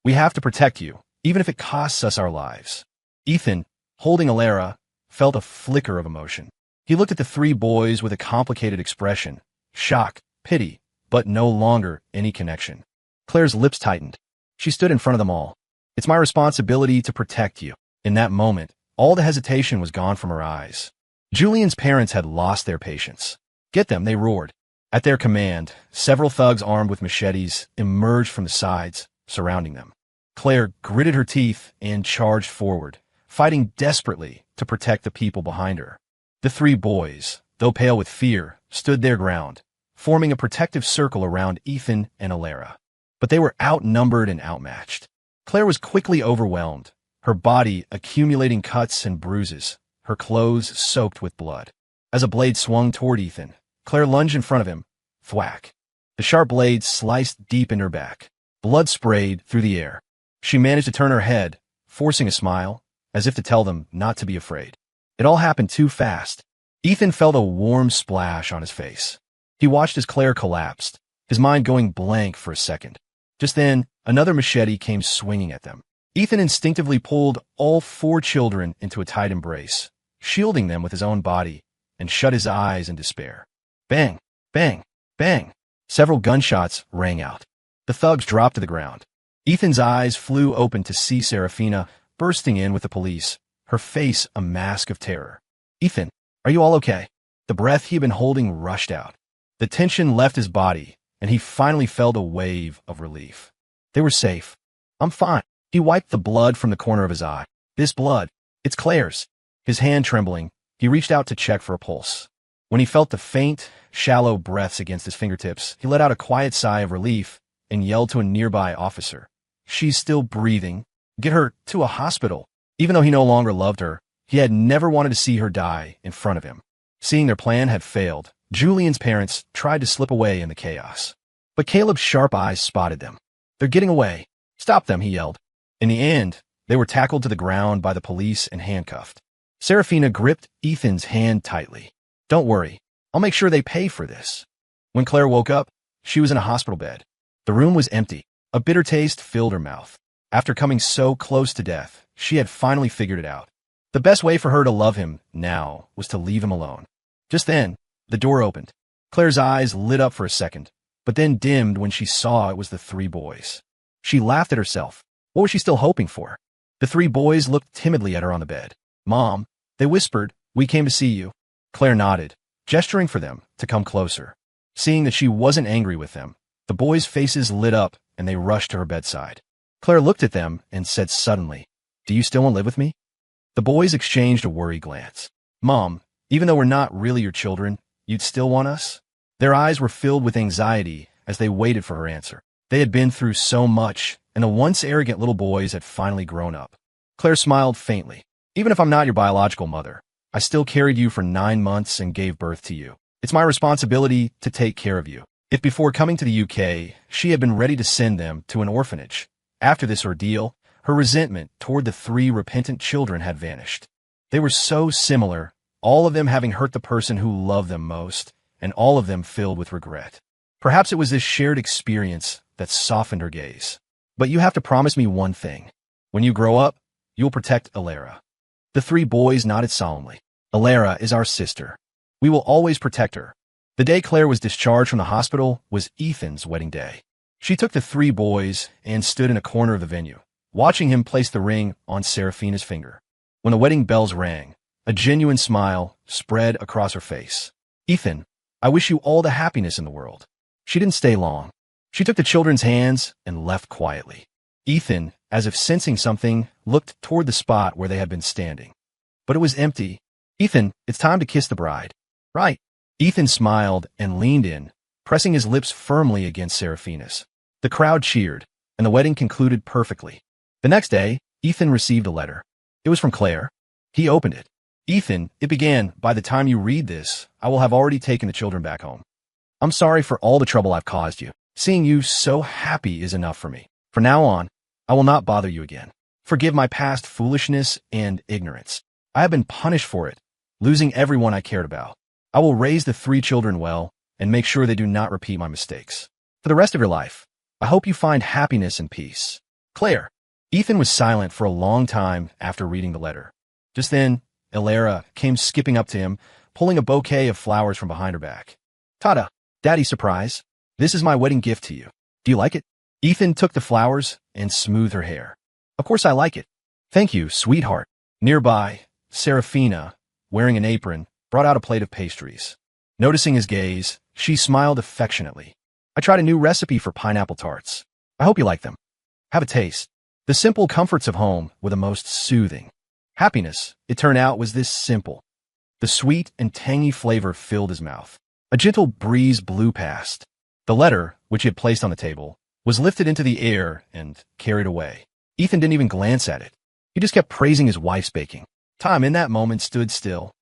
S1: We have to protect you, even if it costs us our lives." Ethan, holding Alara, felt a flicker of emotion. He looked at the three boys with a complicated expression, shock, pity, but no longer any connection. Claire's lips tightened. She stood in front of them all. "It's my responsibility to protect you." In that moment, all the hesitation was gone from her eyes. Julian's parents had lost their patience. "Get them," they roared. At their command, several thugs armed with machetes emerged from the sides, surrounding them. Claire gritted her teeth and charged forward, fighting desperately to protect the people behind her. The three boys, though pale with fear, stood their ground, forming a protective circle around Ethan and Alara. But they were outnumbered and outmatched. Claire was quickly overwhelmed, her body accumulating cuts and bruises, her clothes soaked with blood. As a blade swung toward Ethan, Claire lunged in front of him. Thwack. The sharp blade sliced deep in her back. Blood sprayed through the air. She managed to turn her head, forcing a smile, as if to tell them not to be afraid. It all happened too fast. Ethan felt a warm splash on his face. He watched as Claire collapsed, his mind going blank for a second. Just then, another machete came swinging at them. Ethan instinctively pulled all four children into a tight embrace, shielding them with his own body, and shut his eyes in despair. Bang, bang, bang. Several gunshots rang out. The thugs dropped to the ground. Ethan's eyes flew open to see Serafina bursting in with the police, her face a mask of terror. "Ethan, are you all okay?" The breath he had been holding rushed out. The tension left his body, and he finally felt a wave of relief. They were safe. "I'm fine." He wiped the blood from the corner of his eye. "This blood, it's Claire's." His hand trembling, he reached out to check for a pulse. When he felt the faint, shallow breaths against his fingertips, he let out a quiet sigh of relief and yelled to a nearby officer. "She's still breathing. Get her to a hospital." Even though he no longer loved her, he had never wanted to see her die in front of him. Seeing their plan had failed, Julian's parents tried to slip away in the chaos. But Caleb's sharp eyes spotted them. "They're getting away. Stop them," he yelled. In the end, they were tackled to the ground by the police and handcuffed. Serafina gripped Ethan's hand tightly. "Don't worry. I'll make sure they pay for this." When Claire woke up, she was in a hospital bed. The room was empty. A bitter taste filled her mouth. After coming so close to death, she had finally figured it out. The best way for her to love him now was to leave him alone. Just then, the door opened. Claire's eyes lit up for a second, but then dimmed when she saw it was the three boys. She laughed at herself. What was she still hoping for? The three boys looked timidly at her on the bed. "Mom," they whispered, "we came to see you." Claire nodded, gesturing for them to come closer. Seeing that she wasn't angry with them, the boys' faces lit up and they rushed to her bedside. Claire looked at them and said suddenly, "Do you still want to live with me?" The boys exchanged a worried glance. "Mom, even though we're not really your children, you'd still want us?" Their eyes were filled with anxiety as they waited for her answer. They had been through so much and the once arrogant little boys had finally grown up. Claire smiled faintly. Even if I'm not your biological mother, I still carried you for 9 months and gave birth to you. It's my responsibility to take care of you. If before coming to the UK, she had been ready to send them to an orphanage, after this ordeal, her resentment toward the 3 repentant children had vanished. They were so similar, all of them having hurt the person who loved them most, and all of them filled with regret. Perhaps it was this shared experience that softened her gaze. But you have to promise me one thing. When you grow up, you'll protect Alara. The 3 boys nodded solemnly. Alara is our sister. We will always protect her. The day Claire was discharged from the hospital was Ethan's wedding day. She took the 3 boys and stood in a corner of the venue, watching him place the ring on Seraphina's finger. When the wedding bells rang, a genuine smile spread across her face. Ethan, I wish you all the happiness in the world. She didn't stay long. She took the children's hands and left quietly. Ethan, as if sensing something, looked toward the spot where they had been standing. But it was empty. Ethan, it's time to kiss the bride. Right. Ethan smiled and leaned in, pressing his lips firmly against Seraphina's. The crowd cheered, and the wedding concluded perfectly. The next day, Ethan received a letter. It was from Claire. He opened it. Ethan, it began, by the time you read this, I will have already taken the children back home. I'm sorry for all the trouble I've caused you. Seeing you so happy is enough for me. From now on, I will not bother you again. Forgive my past foolishness and ignorance. I have been punished for it, losing everyone I cared about. I will raise the 3 children well and make sure they do not repeat my mistakes. For the rest of your life, I hope you find happiness and peace. Claire. Ethan was silent for a long time after reading the letter. Just then, Alara came skipping up to him, pulling a bouquet of flowers from behind her back. Tada, Daddy's surprise. This is my wedding gift to you. Do you like it? Ethan took the flowers and smoothed her hair. Of course I like it. Thank you, sweetheart. Nearby, Seraphina, wearing an apron, brought out a plate of pastries. Noticing his gaze, she smiled affectionately. I tried a new recipe for pineapple tarts. I hope you like them. Have a taste. The simple comforts of home were the most soothing. Happiness, it turned out, was this simple. The sweet and tangy flavor filled his mouth. A gentle breeze blew past. The letter, which he had placed on the table, was lifted into the air and carried away. Ethan didn't even glance at it. He just kept praising his wife's baking. Time in that moment stood still.